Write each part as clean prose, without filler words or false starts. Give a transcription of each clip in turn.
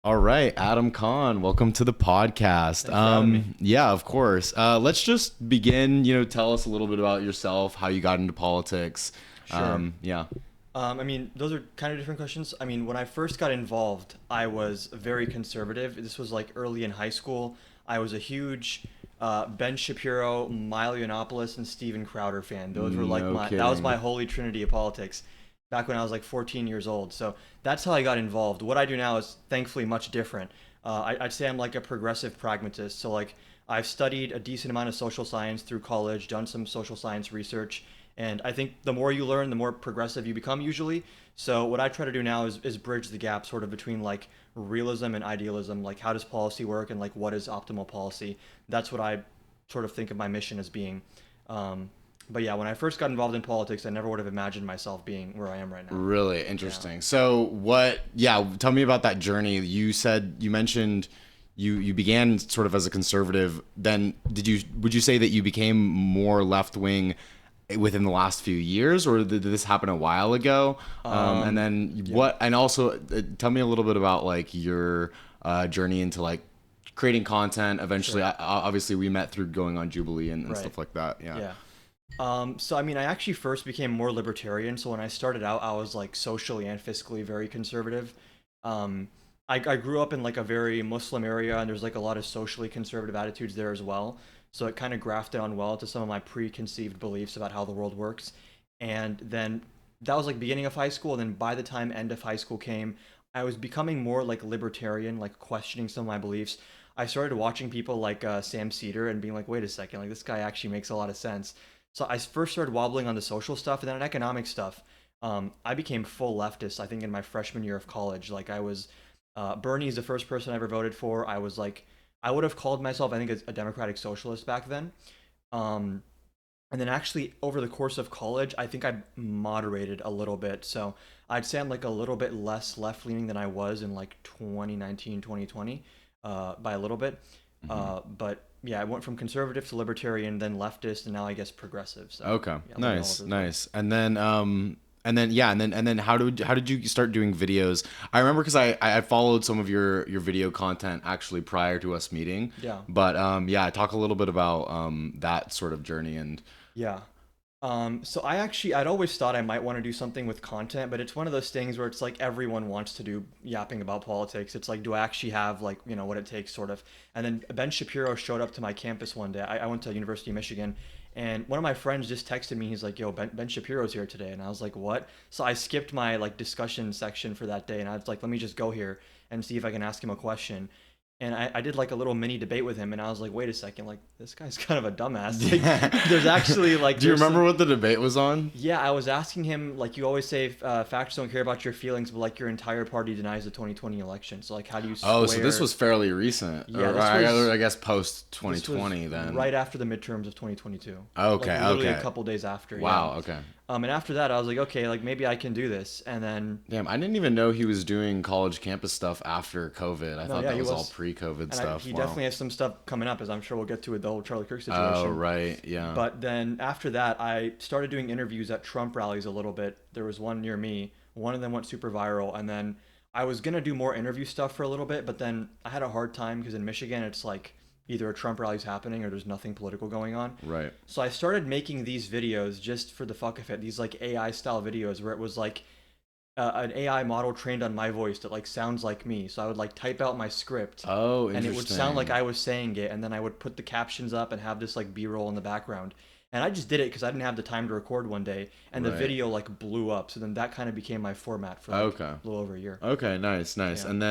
All right, Adam Khan, welcome to the podcast. Thanks for having me. Yeah, of course. Let's just begin. Tell us a little bit about yourself, how you got into politics. Sure. Yeah. Those are kind of different questions. When I first got involved, I was very conservative. This was like early in high school. I was a huge Ben Shapiro, Milo Yiannopoulos, and Steven Crowder fan. Those were like No that was kidding. my holy trinity of politics back when I was like 14 years old. So that's how I got involved. What I do now is thankfully much different. I'd say I'm like a progressive pragmatist. So like I've studied a decent amount of social science through college, done some social science research, and I think the more you learn, the more progressive you become usually. So what I try to do now is bridge the gap sort of between like realism and idealism, like how does policy work and like what is optimal policy. That's what I sort of think of my mission as being. Um, but yeah, when I first got involved in politics, I never would have imagined myself being where I am right now. Really Yeah. interesting. So, yeah, tell me about that journey. You mentioned you began sort of as a conservative. Then, would you say that you became more left wing within the last few years, or did this happen a while ago? And then Yeah. what? And also, tell me a little bit about like your journey into like creating content. Eventually, Sure. obviously, we met through going on Jubilee and Right. stuff like that. Yeah. Yeah. I actually first became more libertarian. So when I started out, I was like socially and fiscally very conservative. Um, I grew up in like a very Muslim area, and there's like a lot of socially conservative attitudes there as well. So it kind of grafted on well to some of my preconceived beliefs about how the world works. And then that was like beginning of high school. And then by the time end of high school came, I was becoming more like libertarian, like questioning some of my beliefs. I started watching people like Sam Cedar and being like, wait a second, like this guy actually makes a lot of sense. So I first started wobbling on the social stuff, and then on economic stuff, I became full leftist. I think in my freshman year of college, like I was, Bernie's the first person I ever voted for. I was like, I would have called myself, I think, a democratic socialist back then. Um, and then actually over the course of college, I think I moderated a little bit. So I'd say I'm like a little bit less left leaning than I was in like 2019, 2020, by a little bit. But yeah, I went from conservative to libertarian, then leftist, and now I guess progressive. So Okay. yeah, a little bit all Nice. over the place. Nice. And then how did you start doing videos? I remember because I followed some of your video content actually prior to us meeting. Yeah. But yeah, talk a little bit about that sort of journey and Yeah. I'd always thought I might want to do something with content, but it's one of those things where it's like everyone wants to do yapping about politics. It's like, do I actually have like, what it takes sort of. And then Ben Shapiro showed up to my campus one day. I went to University of Michigan, and one of my friends just texted me. He's like, yo, Ben Shapiro's here today. And I was like, what? So I skipped my like discussion section for that day. And I was like, let me just go here and see if I can ask him a question. And I did like a little mini debate with him, and I was like, wait a second, like this guy's kind of a dumbass. Like, there's actually like, Do you there's remember some, what the debate was on? yeah, I was asking him, like, you always say facts don't care about your feelings, but like your entire party denies the 2020 election. So like, how do you Oh, so this square? was fairly recent. Yeah, Or I guess post this was 2020 then. right after the midterms of 2022. Okay, Like literally a okay. couple days after. Yeah. Wow, okay. And after that, I was like, okay, like maybe I can do this. And then, Damn, I didn't even know he was doing college campus stuff after COVID. I no, thought yeah, that he was all was, pre-COVID and stuff. he Wow. definitely has some stuff coming up, as I'm sure we'll get to with the whole Charlie Kirk Oh, situation. right. Yeah. But then after that, I started doing interviews at Trump rallies a little bit. There was one near me. One of them went super viral. And then I was going to do more interview stuff for a little bit, but then I had a hard time because in Michigan, it's like either a Trump rally's happening or there's nothing political going on. Right. So I started making these videos just for the fuck of it, these like AI style videos where it was like an AI model trained on my voice that like sounds like me. So I would like type out my script, Oh, and it would sound like interesting. I was saying it, and then I would put the captions up and have this like B-roll in the background. And I just did it because I didn't have the time to record one day, and the Right. video like blew up. So then that kind of became my format for like Okay. a little over a year. Okay, nice, nice. Yeah. And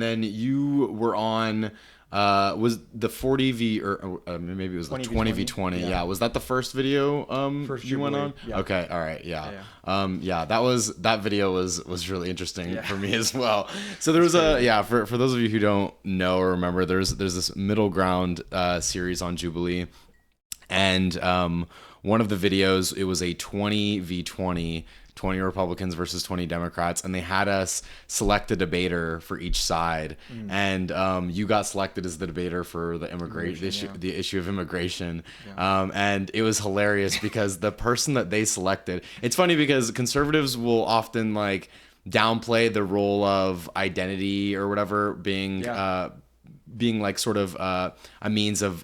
then you were on was the 40v or maybe it was the 20v20. 20v20. Yeah. Yeah, was that the first video First you went Jubilee. on? Yeah. Okay, all right, yeah. Yeah. Yeah, that video was really interesting Yeah. for me as well. So there was crazy. for those of you who don't know or remember, there's this middle ground series on Jubilee, and one of the videos, it was a 20v20, 20 Republicans versus 20 Democrats, and they had us select a debater for each side, and you got selected as the debater for the Immigration, issue, yeah. the issue of immigration. Yeah. And it was hilarious because the person that they selected, it's funny because conservatives will often like downplay the role of identity or whatever Yeah. being like sort of a means of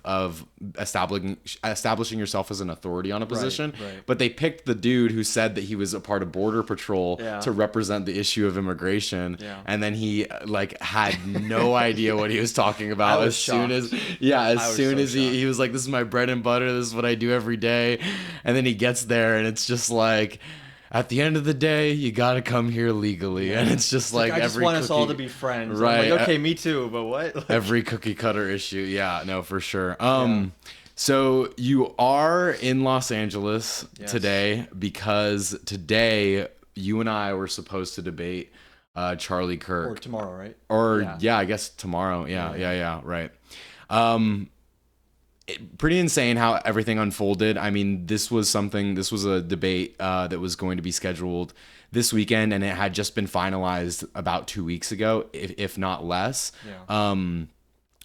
establishing yourself as an authority on a Right. position. Right. But they picked the dude who said that he was a part of Border Patrol Yeah. to represent the issue of immigration, Yeah. and then he like had no idea what he was talking I about. was As soon as shocked. as I was soon so as he shocked. was like, "This is my bread and butter. This is what I do every day," and then he gets there, and it's just like, at the end of the day, you got to come here legally. And it's just It's like like I just every want us all to cookie, be friends. right? I'm like, okay, me too, but what? Like, Every cookie cutter issue. Yeah, no, for sure. yeah. So you are in Los Angeles Yes. today because today you and I were supposed to debate Charlie Or Kirk. tomorrow, right? Or Yeah. yeah, I guess tomorrow. Yeah. Yeah, right. Um, Pretty insane how everything unfolded. I mean, this was a debate that was going to be scheduled this weekend, and it had just been finalized about 2 weeks ago, if not less. Yeah.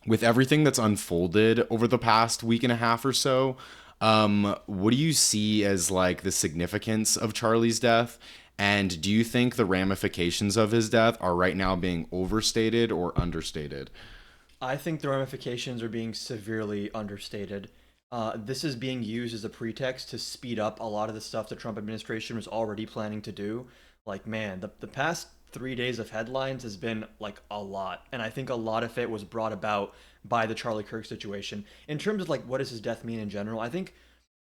With everything that's unfolded over the past week and a half or so, what do you see as like the significance of Charlie's death? And do you think the ramifications of his death are right now being overstated or understated? I think the ramifications are being severely understated. This is being used as a pretext to speed up a lot of the stuff the Trump administration was already planning to do. Like, man, the past 3 days of headlines has been like a lot. And I think a lot of it was brought about by the Charlie Kirk situation. In terms of like what does his death mean in general, I think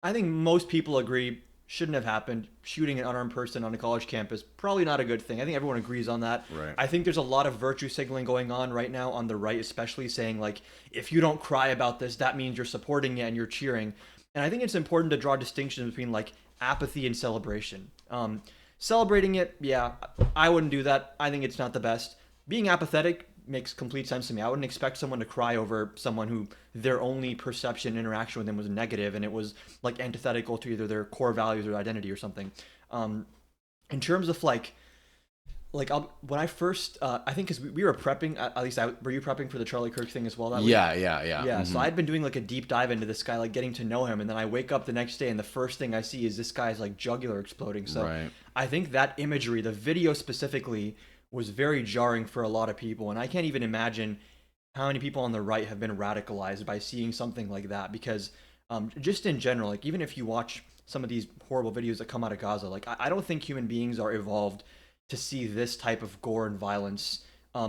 most people agree shouldn't have happened. Shooting an unarmed person on a college campus, probably not a good thing. I think everyone agrees on that. Right. I think there's a lot of virtue signaling going on right now on the right, especially saying like, if you don't cry about this, that means you're supporting it and you're cheering. And I think it's important to draw distinctions between like apathy and celebration. Celebrating it, yeah, I wouldn't do that. I think it's not the best. Being apathetic makes complete sense to me. I wouldn't expect someone to cry over someone who their only perception interaction with them was negative and it was like antithetical to either their core values or identity or something. In terms of when I first I think because we were prepping, at least were you prepping for the Charlie Kirk thing as well that week? Yeah, so I'd been doing like a deep dive into this guy, like getting to know him, and then I wake up the next day and the first thing I see is this guy's like jugular exploding. So Right. I think that imagery, the video specifically, was very jarring for a lot of people, and I can't even imagine how many people on the right have been radicalized by seeing something like that. Because just in general, like even if you watch some of these horrible videos that come out of Gaza, like I don't think human beings are evolved to see this type of gore and violence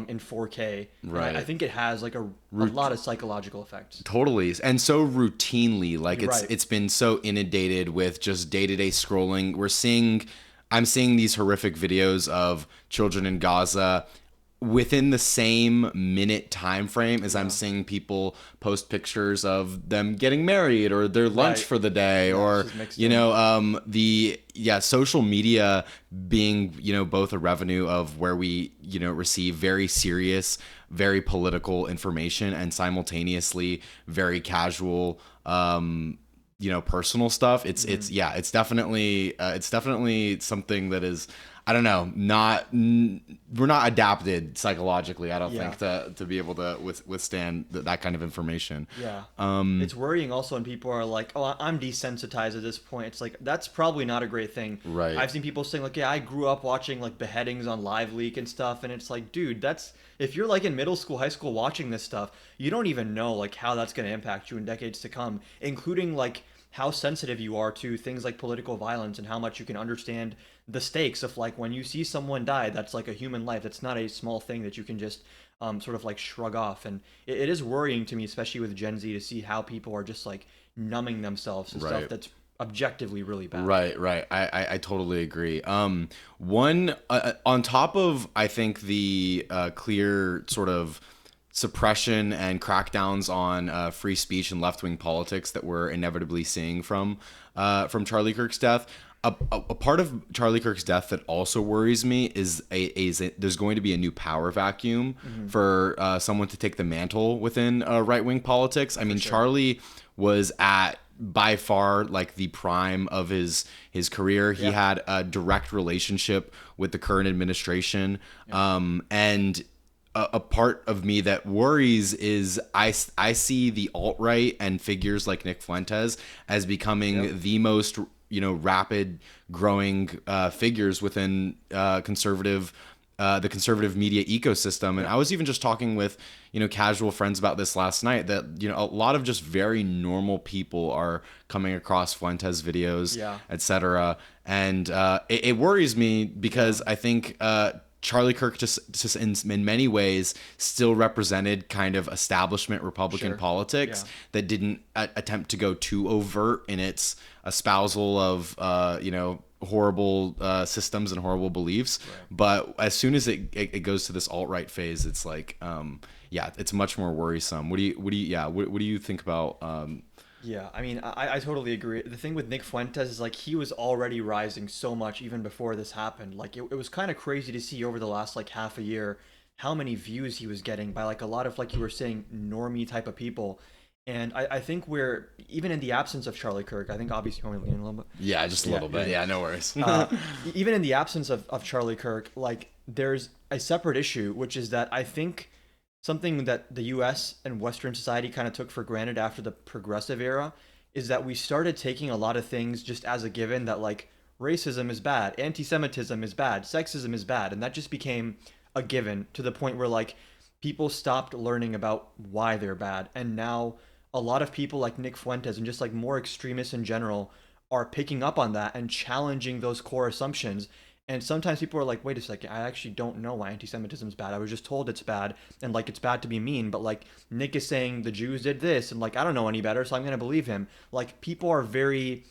in 4K. And Right. I think it has like a lot of psychological effects. Totally. And so routinely, like You're it's right. it's been so inundated with just day-to-day scrolling. I'm seeing these horrific videos of children in Gaza within the same minute time frame as I'm seeing people post pictures of them getting married or their lunch Right. for the day, Yeah, or it's just mixed you in. know social media being both a revenue of where we receive very serious, very political information, and simultaneously very casual personal stuff. It's definitely something that is, I don't know, we're not adapted psychologically, I don't Yeah. think, to be able to withstand that kind of information. Yeah. It's worrying also when people are like, oh, I'm desensitized at this point. It's like, that's probably not a great thing. Right. I've seen people saying, like, yeah, I grew up watching, like, beheadings on Live Leak and stuff. And it's like, dude, if you're, like, in middle school, high school watching this stuff, you don't even know, like, how that's going to impact you in decades to come, including, like, how sensitive you are to things like political violence and how much you can understand the stakes of like when you see someone die, that's like a human life. That's not a small thing that you can just sort of like shrug off. And it is worrying to me, especially with Gen Z, to see how people are just like numbing themselves to Right. stuff that's objectively really bad. Right. I totally agree. One on top of, I think, the clear sort of suppression and crackdowns on free speech and left wing politics that we're inevitably seeing from Charlie Kirk's death. A part of Charlie Kirk's death that also worries me is there's going to be a new power vacuum for someone to take the mantle within right wing politics. I mean, sure. Charlie was at by far like the prime of his career. He Yeah. had a direct relationship with the current administration, and a part of me that worries is I see the alt-right and figures like Nick Fuentes as becoming the most rapid growing figures within conservative the conservative media ecosystem. And I was even just talking with, casual friends about this last night, that, a lot of just very normal people are coming across Fuentes videos, etc. And it worries me because I think Charlie Kirk just in many ways still represented kind of establishment Republican politics that didn't attempt to go too overt in its espousal of, horrible systems and horrible beliefs. But as soon as it goes to this alt-right phase, it's like, it's much more worrisome. What do you think about? Yeah, I mean, I totally agree. The thing with Nick Fuentes is like he was already rising so much even before this happened. Like it was kind of crazy to see over the last like half a year how many views he was getting by like a lot of, like you were saying, normie type of people. And I think we're, even in the absence of Charlie Kirk, I think obviously you want to lean a little bit. Yeah, just a little bit. Yeah, no worries. Even in the absence of Charlie Kirk, like there's a separate issue, which is that I think something that the US and Western society kind of took for granted after the progressive era is that we started taking a lot of things just as a given, that like racism is bad, anti-Semitism is bad, sexism is bad. And that just became a given to the point where like people stopped learning about why they're bad. And now a lot of people like Nick Fuentes and just like more extremists in general are picking up on that and challenging those core assumptions. And sometimes people are like, wait a second, I actually don't know why anti-Semitism is bad. I was just told it's bad, and like it's bad to be mean, but like Nick is saying the Jews did this, and like I don't know any better, so I'm going to believe him. Like people are very,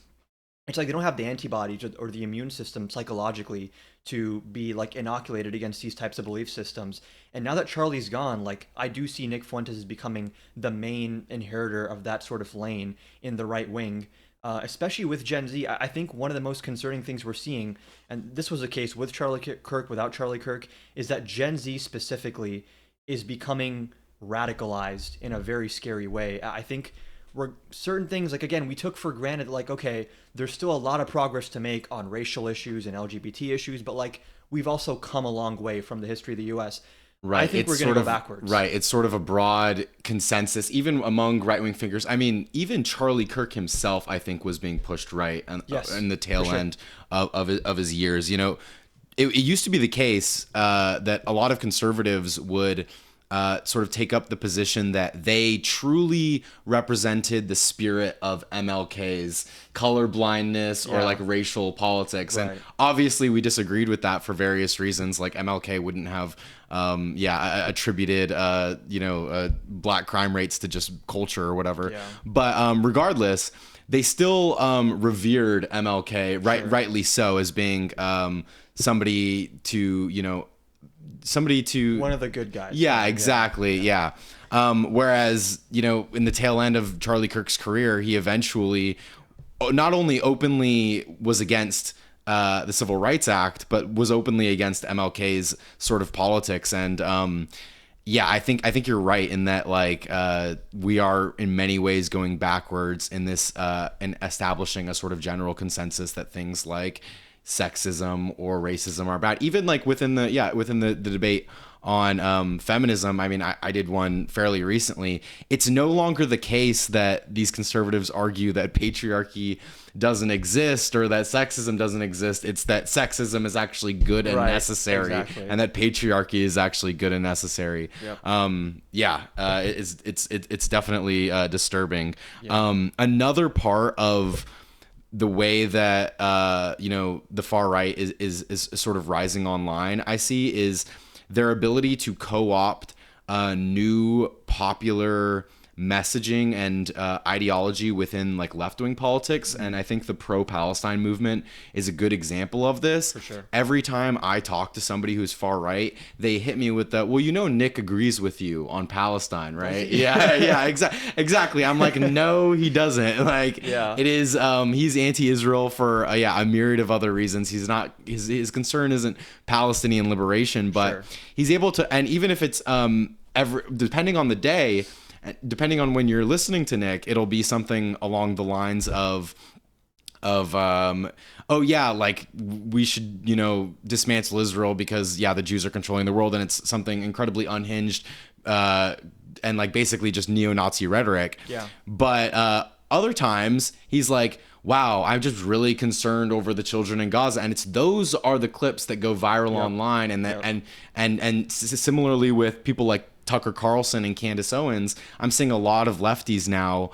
it's like they don't have the antibodies or the immune system psychologically to be like inoculated against these types of belief systems. And now that Charlie's gone, like I do see Nick Fuentes as becoming the main inheritor of that sort of lane in the right wing. Especially with Gen Z, I think one of the most concerning things we're seeing, and this was the case with Charlie Kirk, without Charlie Kirk, is that Gen Z specifically is becoming radicalized in a very scary way. I think we're certain things, like again, we took for granted, like, okay, there's still a lot of progress to make on racial issues and LGBT issues, but like we've also come a long way from the history of the US. Right. I think we're going to go backwards. Right. It's sort of a broad consensus, even among right-wing figures. I mean, even Charlie Kirk himself, I think, was being pushed right in the tail end of his years. It used to be the case that a lot of conservatives would sort of take up the position that they truly represented the spirit of MLK's color blindness or like racial politics. Right. And obviously we disagreed with that for various reasons. Like MLK wouldn't have attributed black crime rates to just culture or whatever. Yeah. But regardless, they still revered MLK, rightly so, as being somebody to one of the good guys. Yeah, exactly. Yeah. Whereas, in the tail end of Charlie Kirk's career, he eventually not only openly was against the Civil Rights Act, but was openly against MLK's sort of politics. And I think you're right in that, like, we are in many ways going backwards in this in establishing a sort of general consensus that things like sexism or racism are bad. Even like within the debate on feminism. I mean, I did one fairly recently. It's no longer the case that these conservatives argue that patriarchy doesn't exist or that sexism doesn't exist. It's that sexism is actually good and necessary, and that patriarchy is actually good and necessary. Yep. It's definitely disturbing. Yep. Another part of the way that the far right is sort of rising online, I see, is their ability to co-opt new popular messaging and ideology within like left-wing politics. And I think the pro-Palestine movement is a good example of this. For sure. Every time I talk to somebody who's far right, they hit me with the, well, Nick agrees with you on Palestine, right? Yeah, exactly. I'm like, no, he doesn't. Like, it is, he's anti-Israel for a myriad of other reasons. He's not, his concern isn't Palestinian liberation, but he's able to, and even if it's depending on the day, depending on when you're listening to Nick, it'll be something along the lines of like we should, dismantle Israel because the Jews are controlling the world, and it's something incredibly unhinged and like basically just neo-Nazi rhetoric. But other times he's like, wow, I'm just really concerned over the children in Gaza, and it's those are the clips that go viral Yep. online, and that Yep. similarly with people like Tucker Carlson and Candace Owens, I'm seeing a lot of lefties now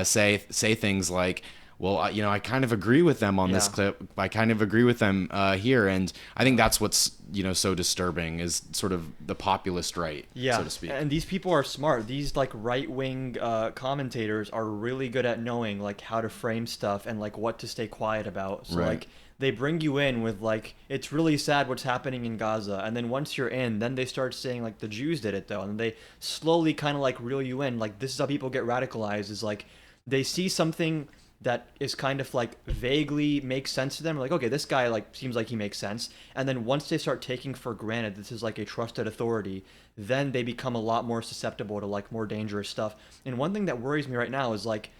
say things like, well, I kind of agree with them on this Yeah. clip. I kind of agree with them here, and I think that's what's so disturbing is sort of the populist right, so Yeah, to speak. and these people are smart. These like right wing commentators are really good at knowing like how to frame stuff and like what to stay quiet about. So Right. like they bring you in with like it's really sad what's happening in Gaza, and then once you're in, then they start saying like the Jews did it though, and they slowly kind of like reel you in. Like this is how people get radicalized. Is like they see something that is kind of like vaguely makes sense to them. Like, okay, this guy like seems like he makes sense. And then once they start taking for granted this is like a trusted authority, then they become a lot more susceptible to like more dangerous stuff. And one thing that worries me right now is like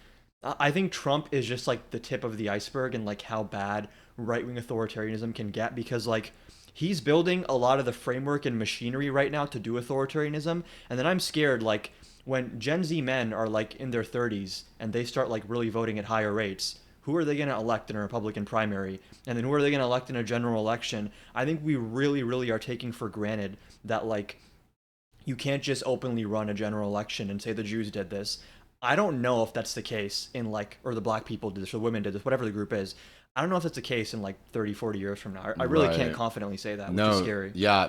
I think Trump is just like the tip of the iceberg and like how bad right wing authoritarianism can get because like he's building a lot of the framework and machinery right now to do authoritarianism. And then I'm scared like when Gen Z men are like in their 30s and they start like really voting at higher rates, who are they going to elect in a Republican primary? And then who are they going to elect in a general election? I think we really, really are taking for granted that like you can't just openly run a general election and say the Jews did this. I don't know if that's the case in like, or the black people did this, or the women did this, whatever the group is. I don't know if that's the case in like 30, 40 years from now. I really can't Right. confidently say that, which is No, scary. yeah,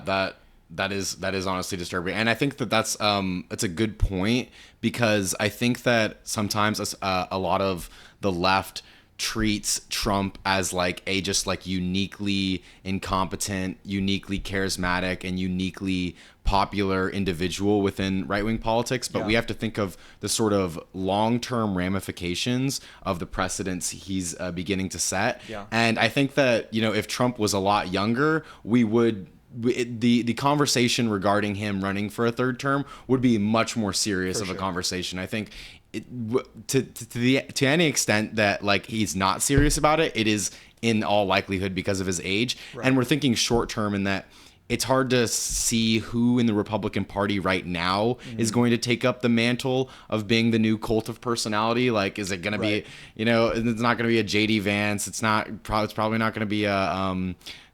that is honestly disturbing, and I think that that's a good point because I think that sometimes a lot of the left treats Trump as like a just like uniquely incompetent, uniquely charismatic, and uniquely popular individual within right-wing politics, but Yeah. we have to think of the sort of long-term ramifications of the precedents he's beginning to set. Yeah. And I think that if Trump was a lot younger, the conversation regarding him running for a third term would be much more serious For of a sure. conversation. I think to any extent that like he's not serious about it, it is in all likelihood because of his age. Right. And we're thinking short term in that it's hard to see who in the Republican Party right now is going to take up the mantle of being the new cult of personality. Like, is it going to Right. be, it's not going to be a JD Vance. It's probably not going to be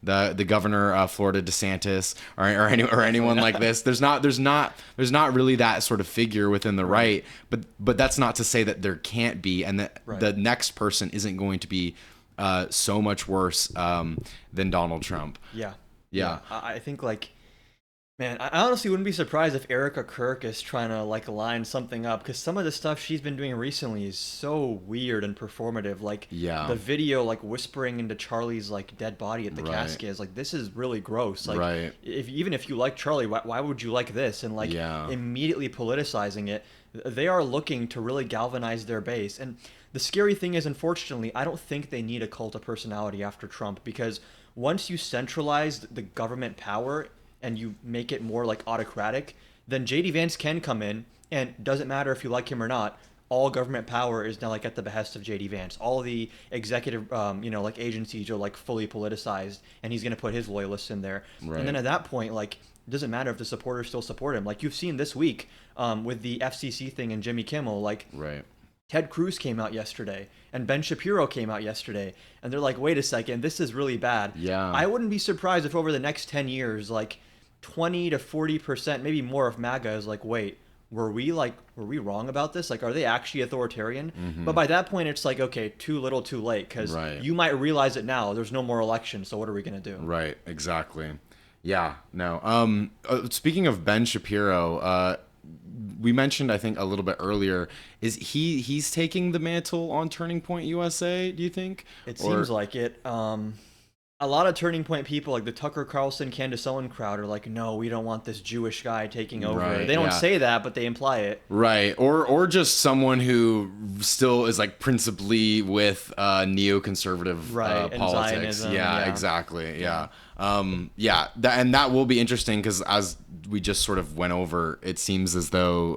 the governor of Florida DeSantis or anyone like this. There's not really that sort of figure within the right. But that's not to say that there can't be, and that Right. the next person isn't going to be so much worse than Donald Trump. Yeah. Yeah. I think like, man, I honestly wouldn't be surprised if Erica Kirk is trying to like line something up because some of the stuff she's been doing recently is so weird and performative. Like Yeah. the video like whispering into Charlie's like dead body at the Right. casket is like this is really gross. Like Right. if you like Charlie, why would you like this? And like Yeah. immediately politicizing it, they are looking to really galvanize their base. And the scary thing is, unfortunately, I don't think they need a cult of personality after Trump because once you centralize the government power and you make it more like autocratic, then JD Vance can come in and doesn't matter if you like him or not. All government power is now like at the behest of JD Vance. All the executive, like agencies are like fully politicized, and he's gonna put his loyalists in there. Right. And then at that point, like, it doesn't matter if the supporters still support him. Like you've seen this week with the FCC thing and Jimmy Kimmel, like Right. Ted Cruz came out yesterday and Ben Shapiro came out yesterday and they're like, wait a second, this is really bad. Yeah. I wouldn't be surprised if over the next 10 years, like 20 to 40%, maybe more of MAGA is like, wait, were we wrong about this? Like, are they actually authoritarian? But by that point, it's like, okay, too little too late because Right. you might realize it now. There's no more election. So what are we going to do? Right. Exactly. Yeah. No. Speaking of Ben Shapiro, we mentioned I think a little bit earlier. Is he's taking the mantle on Turning Point USA? Do you think? It seems like it. A lot of Turning Point people, like the Tucker Carlson, Candace Owens crowd, are like, no, we don't want this Jewish guy taking over. Right, They don't yeah. say that, but they imply it. Right, or just someone who still is like principally with neoconservative Right, and politics. Zionism, Yeah, yeah. exactly. Yeah, and that will be interesting because as we just sort of went over, it seems as though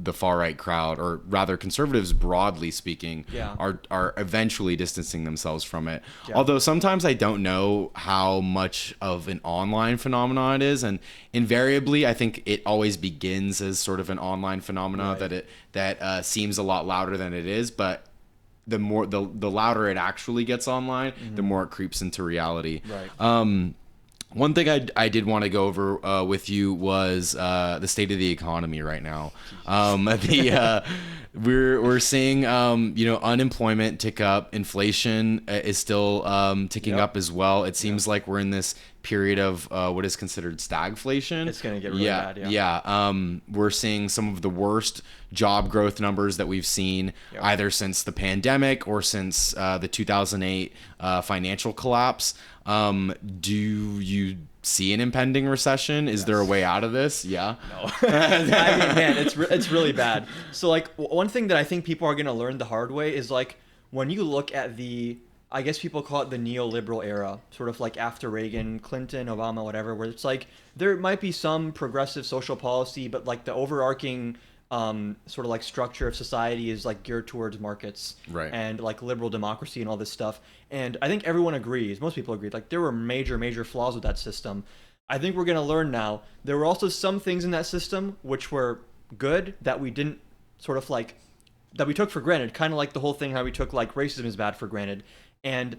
the far right crowd, or rather conservatives broadly speaking, Yeah. are eventually distancing themselves from it. Yeah. Although sometimes I don't know how much of an online phenomenon it is, and invariably I think it always begins as sort of an online phenomenon Right. that seems a lot louder than it is, but the louder it actually gets online, the more it creeps into reality. Right. One thing I did want to go over with you was the state of the economy right now. We're seeing unemployment tick up, inflation is still ticking Yep. up as well. It seems like we're in this period of what is considered stagflation. It's gonna get really bad. Yeah. Yeah. We're seeing some of the worst job growth numbers that we've seen Yep. either since the pandemic or since the 2008 financial collapse. Do you see an impending recession? Is there a way out of this? Yeah. No. I mean, man, it's really bad. So like one thing that I think people are gonna learn the hard way is like when you look at I guess people call it the neoliberal era, sort of like after Reagan, Clinton, Obama, whatever, where it's like there might be some progressive social policy, but like the overarching sort of like structure of society is like geared towards markets Right. and like liberal democracy and all this stuff. And I think everyone agrees, most people agree, like there were major flaws with that system. I think we're going to learn now there were also some things in that system which were good that we didn't sort of like that we took for granted, kind of like the whole thing how we took like racism is bad for granted. And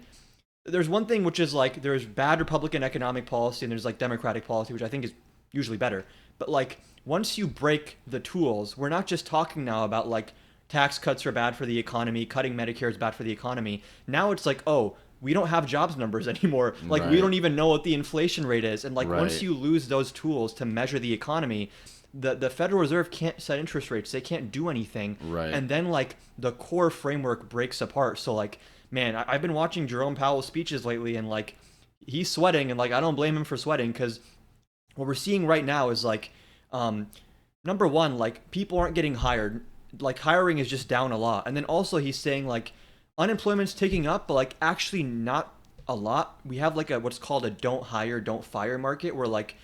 there's one thing which is like there's bad Republican economic policy and there's like Democratic policy, which I think is usually better. But like once you break the tools, we're not just talking now about like tax cuts are bad for the economy, cutting Medicare is bad for the economy. Now it's like, oh, we don't have jobs numbers anymore. Like we Right. don't even know what the inflation rate is. And like once Right. you lose those tools to measure the economy, the Federal Reserve can't set interest rates. They can't do anything. Right. And then like the core framework breaks apart. So like, man, I've been watching Jerome Powell's speeches lately and like he's sweating and like I don't blame him for sweating because what we're seeing right now is like number one, like people aren't getting hired. Like hiring is just down a lot. And then also he's saying like unemployment's ticking up, but like actually not a lot. We have like a what's called a don't hire, don't fire market where like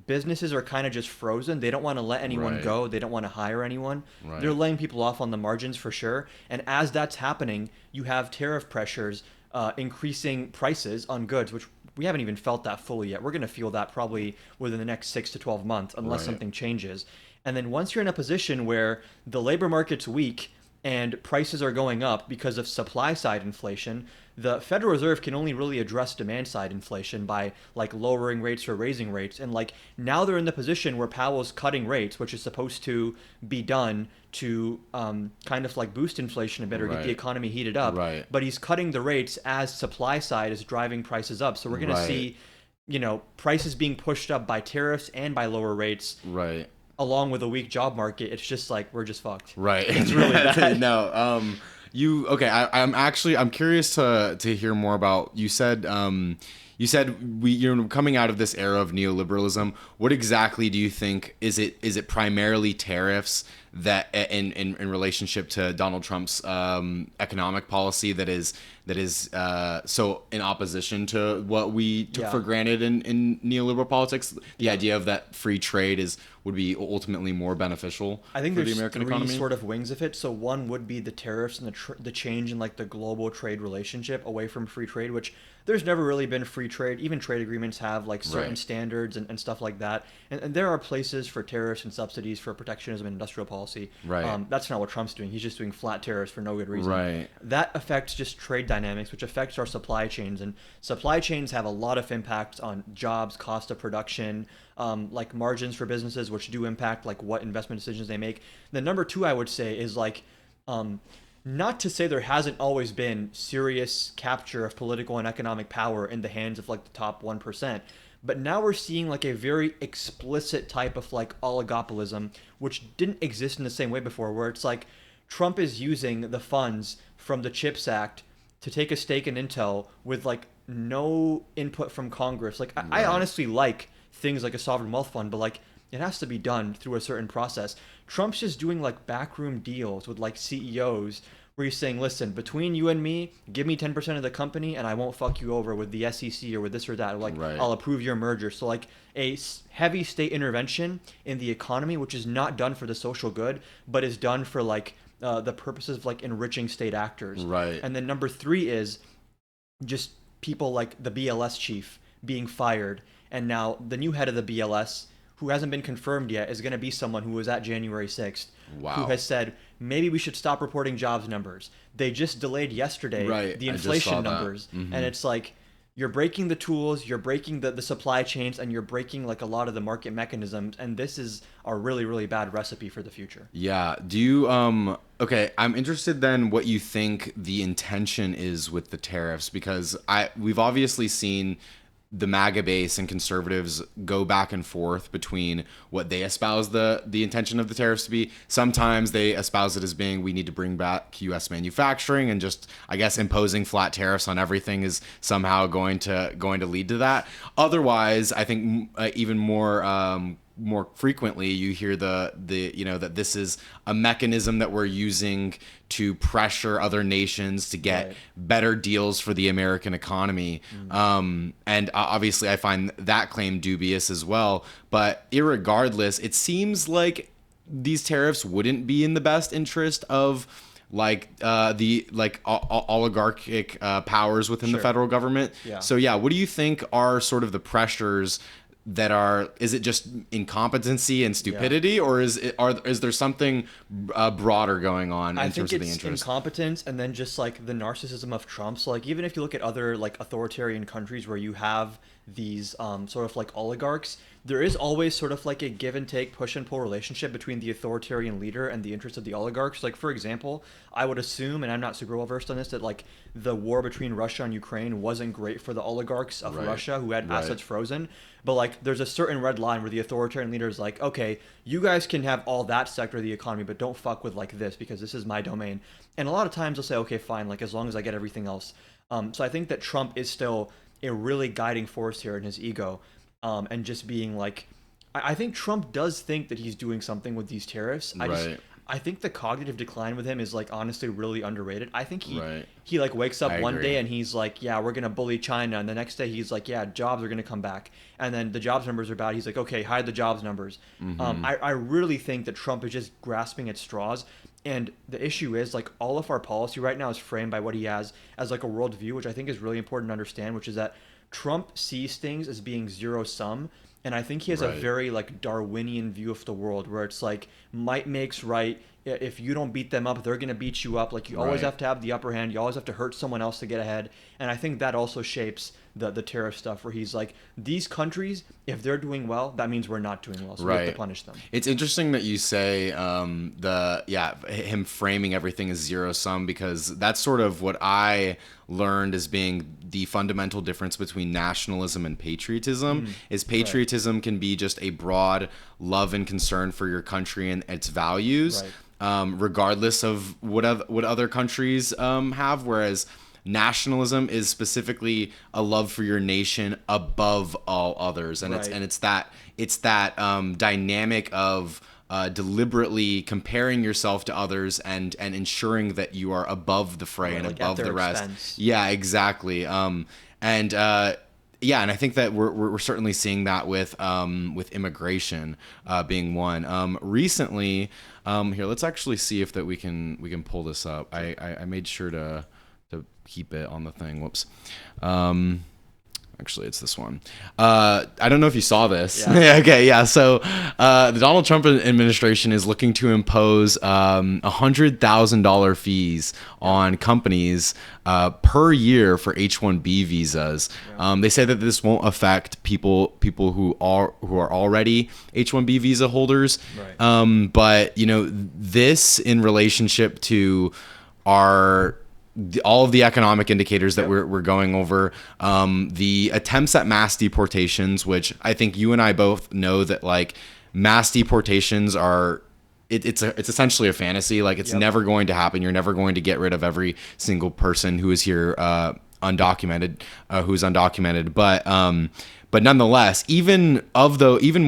businesses are kind of just frozen. They don't want to let anyone Right. go. They don't want to hire anyone. Right. They're laying people off on the margins for sure. And as that's happening, you have tariff pressures increasing prices on goods, which we haven't even felt that fully yet. We're going to feel that probably within the next 6 to 12 months unless Right. something changes. And then once you're in a position where the labor market's weak and prices are going up because of supply side inflation, the Federal Reserve can only really address demand side inflation by like lowering rates or raising rates. And like now they're in the position where Powell's cutting rates, which is supposed to be done to kind of like boost inflation a bit or get the Right. economy heated up. Right. But he's cutting the rates as supply side is driving prices up. So we're going to Right. see, prices being pushed up by tariffs and by lower rates Right. along with a weak job market. It's just like we're just fucked. Right. It's really bad. No. I'm curious to hear more about. You said you're coming out of this era of neoliberalism. What exactly do you think is it? Is it primarily tariffs that in relationship to Donald Trump's economic policy that is so in opposition to what we took Yeah. for granted in neoliberal politics? The idea of that free trade would be ultimately more beneficial I think for there's the American three economy. sort of wings of it. So one would be the tariffs and the change in like the global trade relationship away from free trade, which there's never really been free trade. Even trade agreements have like certain Right. standards and stuff like that. And there are places for tariffs and subsidies for protectionism and industrial policy. Right. That's not what Trump's doing. He's just doing flat tariffs for no good reason. Right. That affects just trade dynamics, which affects our supply chains. And supply chains have a lot of impact on jobs, cost of production, like margins for businesses, which do impact like what investment decisions they make. The number two I would say is like, not to say there hasn't always been serious capture of political and economic power in the hands of like the top 1%. But now we're seeing like a very explicit type of like oligopolism, which didn't exist in the same way before, where it's like Trump is using the funds from the CHIPS Act to take a stake in Intel with like no input from Congress. Like I honestly like things like a sovereign wealth fund, but like it has to be done through a certain process. Trump's just doing like backroom deals with like CEOs where he's saying, listen, between you and me, give me 10% of the company and I won't fuck you over with the SEC or with this or that. Or like, Right. I'll approve your merger. So like heavy state intervention in the economy, which is not done for the social good, but is done for like the purposes of like enriching state actors. Right. And then number three is just people like the BLS chief being fired. And now the new head of the BLS, who hasn't been confirmed yet is going to be someone who was at January 6th, who Wow. has said maybe we should stop reporting jobs numbers. They just delayed yesterday Right. the I just saw inflation that. numbers, and it's like you're breaking the tools, you're breaking the supply chains, and you're breaking like a lot of the market mechanisms, and this is a really, really bad recipe for the future. Yeah. Do you okay, I'm interested then what you think the intention is with the tariffs, because we've obviously seen the MAGA base and conservatives go back and forth between what they espouse the intention of the tariffs to be. Sometimes they espouse it as being we need to bring back US manufacturing, and just I guess imposing flat tariffs on everything is somehow going to lead to that. Otherwise, I think even more frequently you hear the that this is a mechanism that we're using to pressure other nations to get Right. better deals for the American economy. And obviously I find that claim dubious as well, but irregardless, it seems like these tariffs wouldn't be in the best interest of the oligarchic powers within the Sure. federal government. Yeah. So yeah, what do you think are sort of the pressures that are, is it just incompetency and stupidity, or is there something broader going on I in think terms of the it's interest? incompetence, and then just like the narcissism of Trump. So like even if you look at other like authoritarian countries where you have these sort of like oligarchs, there is always sort of like a give and take, push and pull relationship between the authoritarian leader and the interests of the oligarchs. Like for example, I would assume, and I'm not super well versed on this, that like the war between Russia and Ukraine wasn't great for the oligarchs of Right. Russia who had Right. assets frozen. But like there's a certain red line where the authoritarian leader is like, okay, you guys can have all that sector of the economy, but don't fuck with like this because this is my domain. And a lot of times they'll say, okay, fine, like as long as I get everything else. So I think that Trump is still a really guiding force here in his ego, and just being like, I think Trump does think that he's doing something with these tariffs. Right. I think the cognitive decline with him is like honestly really underrated. I think Right. he like wakes up I one agree. day and he's like, yeah, we're gonna bully China, and the next day he's like, yeah, jobs are gonna come back, and then the jobs numbers are bad. He's like, okay, hide the jobs numbers. I really think that Trump is just grasping at straws. And the issue is like all of our policy right now is framed by what he has as like a worldview, which I think is really important to understand, which is that Trump sees things as being zero sum. And I think he has a Right. very like Darwinian view of the world where it's like might makes right. If you don't beat them up, they're going to beat you up. Like you always Right. have to have the upper hand. You always have to hurt someone else to get ahead. And I think that also shapes the tariff stuff where he's like, these countries, if they're doing well, that means we're not doing well. So we have to Right. punish them. It's interesting that you say him framing everything as zero sum, because that's sort of what I learned as being the fundamental difference between nationalism and patriotism. Is patriotism can be just a broad love and concern for your country and its values, regardless of what other countries have, whereas nationalism is specifically a love for your nation above all others, and Right. it's that dynamic of deliberately comparing yourself to others and ensuring that you are above the fray and Like at above their the rest. expense. Yeah, exactly. And I think that we're certainly seeing that with immigration being one. Recently, here, let's actually see if that we can pull this up. I made sure to keep it on the thing. Whoops. Actually, it's this one. I don't know if you saw this. Yeah. Okay, yeah. So the Donald Trump administration is looking to impose $100,000 fees on companies per year for H-1B visas. They say that this won't affect people who are already H-1B visa holders. Right. But this in relationship to all of the economic indicators that we're going over, the attempts at mass deportations, which I think you and I both know that like mass deportations are it's essentially a fantasy. Like it's never going to happen. You're never going to get rid of every single person who is here undocumented, who's undocumented. But nonetheless, even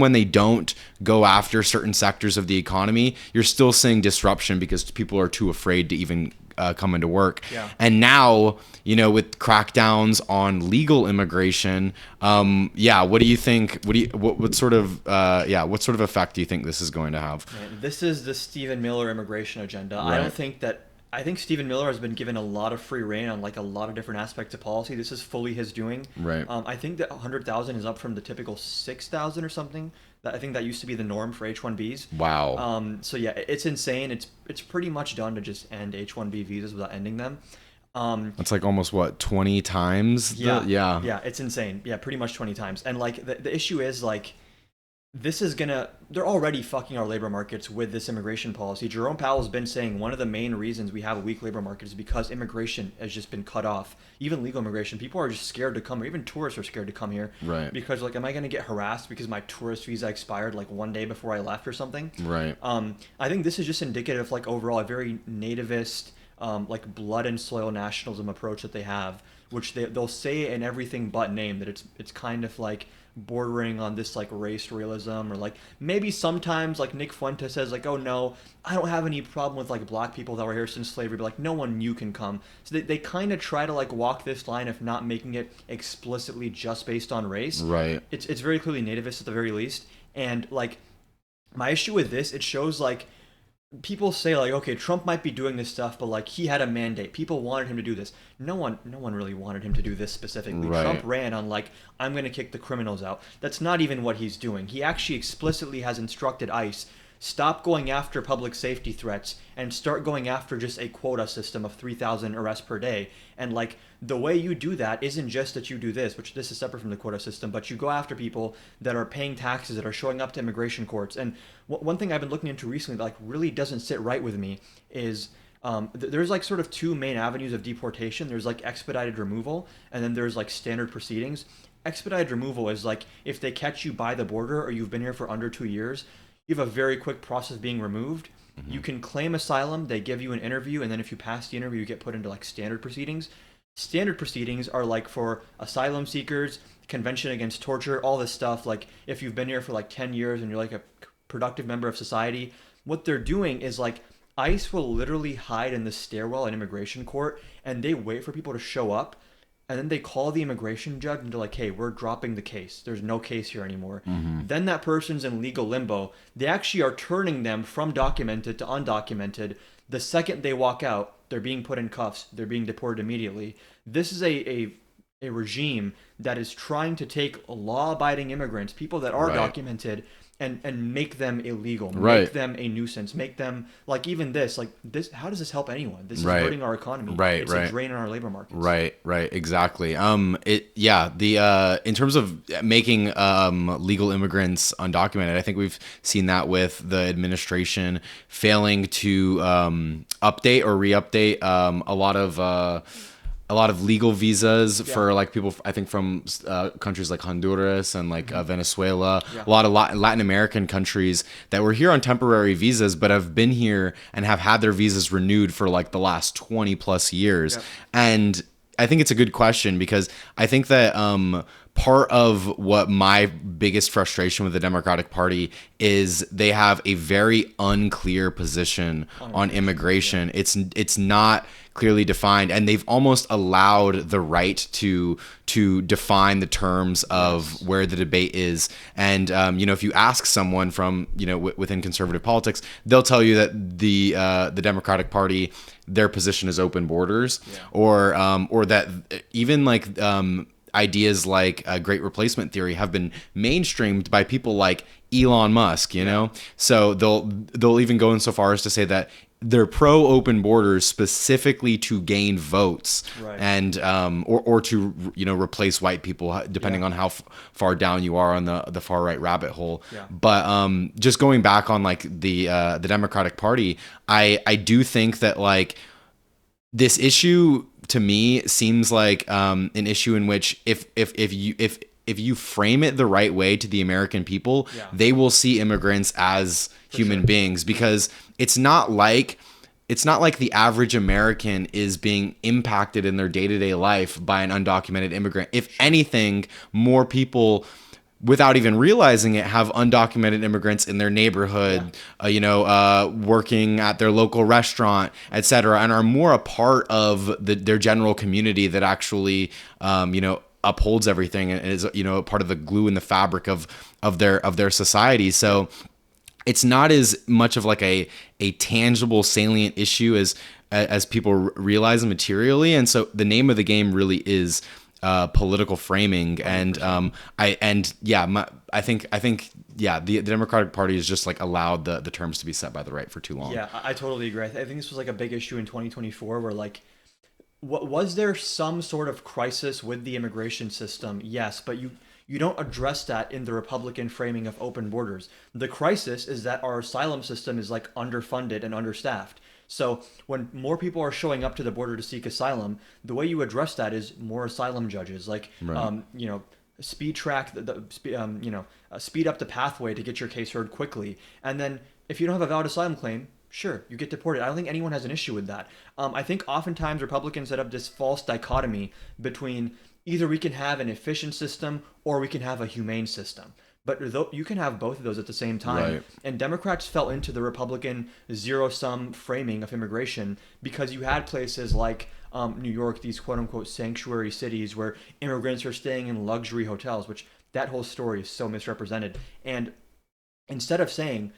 when they don't go after certain sectors of the economy, you're still seeing disruption because people are too afraid to even come into work. Yeah. And now, with crackdowns on legal immigration, what do you think? What sort of effect do you think this is going to have? Man, this is the Stephen Miller immigration agenda. I Right. don't think that I think Stephen Miller has been given a lot of free reign on like a lot of different aspects of policy. This is fully his doing. Right. I think that 100,000 is up from the typical 6,000 or something. That I think that used to be the norm for H-1Bs. Wow. So yeah, it's insane. It's pretty much done to just end H-1B visas without ending them. That's like almost what, 20 times? Yeah, Yeah. yeah, it's insane. Yeah, pretty much 20 times. And like the issue is like this is gonna they're already fucking our labor markets with this immigration policy. Jerome Powell's been saying one of the main reasons we have a weak labor market is because immigration has just been cut off. Even legal immigration, people are just scared to come here. Even tourists are scared to come here. Right. Because like, am I gonna get harassed because my tourist visa expired like one day before I left or something? Right. I think this is just indicative of like overall a very nativist, like blood and soil nationalism approach that they have, which they'll say in everything but name that it's kind of like bordering on this like race realism, or like maybe sometimes like Nick Fuentes says like, oh no, I don't have any problem with like black people that were here since slavery, but like no one new can come. So they kind of try to like walk this line of not making it explicitly just based on race. Right. It's very clearly nativist at the very least. And like my issue with this, it shows like people say like, okay, Trump might be doing this stuff, but like he had a mandate. People wanted him to do this. No one really wanted him to do this specifically. Right. Trump ran on like, I'm going to kick the criminals out. That's not even what he's doing. He actually explicitly has instructed ICE, stop going after public safety threats and start going after just a quota system of 3,000 arrests per day. And like the way you do that isn't just that you do this, which this is separate from the quota system, but you go after people that are paying taxes, that are showing up to immigration courts. And one thing I've been looking into recently that like really doesn't sit right with me is there's like sort of two main avenues of deportation. There's like expedited removal, and then there's like standard proceedings. Expedited removal is like if they catch you by the border or you've been here for under 2 years, you have a very quick process of being removed. Mm-hmm. You can claim asylum, they give you an interview, and then if you pass the interview, you get put into like standard proceedings. Standard proceedings are like for asylum seekers, convention against torture, all this stuff. Like if you've been here for like 10 years and you're like a productive member of society, what they're doing is like ICE will literally hide in the stairwell in immigration court and they wait for people to show up, and then they call the immigration judge and they're like, hey, we're dropping the case. There's no case here anymore. Mm-hmm. Then that person's in legal limbo. They actually are turning them from documented to undocumented. The second they walk out, they're being put in cuffs. They're being deported immediately. This is a regime that is trying to take law-abiding immigrants, people that are documented, and make them illegal, make them a nuisance, make them like even this, like this. How does this help anyone? This is hurting our economy. It's a drain on our labor markets. Right, exactly. In terms of making legal immigrants undocumented, I think we've seen that with the administration failing to update or re-update a lot of legal visas for like people, I think from countries like Honduras and like Venezuela, a lot of Latin American countries that were here on temporary visas, but have been here and have had their visas renewed for like the last 20 plus years. And I think it's a good question because I think that part of what my biggest frustration with the Democratic Party is they have a very unclear position on immigration. It's not clearly defined, and they've almost allowed the right to define the terms of where the debate is. And if you ask someone from within conservative politics, they'll tell you that the Democratic Party, their position is open borders, or that even like ideas like great replacement theory have been mainstreamed by people like Elon Musk, so they'll even go in so far as to say that they're pro open borders specifically to gain votes, and or to replace white people, depending on how far down you are on the far right rabbit hole. But just going back on like the Democratic Party, I do think that like this issue to me seems like an issue in which if you frame it the right way to the American people, they will see immigrants as human beings, because it's not like the average American is being impacted in their day-to-day life by an undocumented immigrant. If anything, more people, without even realizing it, have undocumented immigrants in their neighborhood, working at their local restaurant, etc., and are more a part of their general community that actually, upholds everything and is, part of the glue in the fabric of their society. So it's not as much of like a tangible salient issue as as people realize materially. And so the name of the game really is political framing. And the Democratic Party has just like allowed the terms to be set by the right for too long. Yeah, I totally agree. I think this was like a big issue in 2024 where like was there some sort of crisis with the immigration system? Yes, but you don't address that in the Republican framing of open borders. The crisis is that our asylum system is like underfunded and understaffed. So when more people are showing up to the border to seek asylum, the way you address that is more asylum judges, like Right. speed track speed up the pathway to get your case heard quickly. And then if you don't have a valid asylum claim, sure, you get deported. I don't think anyone has an issue with that. I think oftentimes Republicans set up this false dichotomy between either we can have an efficient system or we can have a humane system. But you can have both of those at the same time. Right. And Democrats fell into the Republican zero-sum framing of immigration because you had places like New York, these quote-unquote sanctuary cities where immigrants are staying in luxury hotels, which that whole story is so misrepresented. And instead of saying,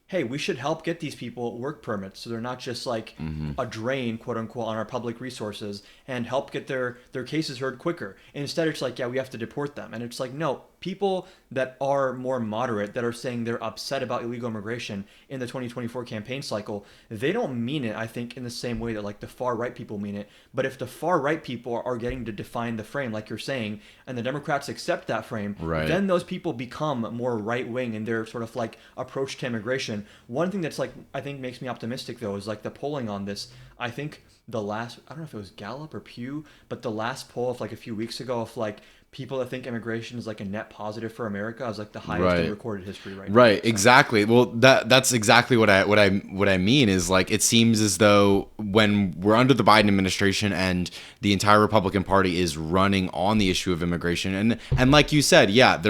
hey, we should help get these people work permits so they're not just like a drain, quote unquote, on our public resources and help get their cases heard quicker. And instead, it's like, yeah, we have to deport them. And it's like, no, people that are more moderate, that are saying they're upset about illegal immigration in the 2024 campaign cycle, they don't mean it, I think, in the same way that like the far right people mean it. But if the far right people are getting to define the frame, like you're saying, and the Democrats accept that frame, Right. then those people become more right wing in their sort of like approach to immigration. One thing that's like I think makes me optimistic though is like the polling on this. I think the last, I don't know if it was Gallup or Pew, but the last poll of like a few weeks ago of like people that think immigration is like a net positive for America is like the highest Right. in recorded history right now. Right, So, exactly. Well, that's exactly what I mean is like it seems as though when we're under the Biden administration and the entire Republican Party is running on the issue of immigration and like you said, yeah,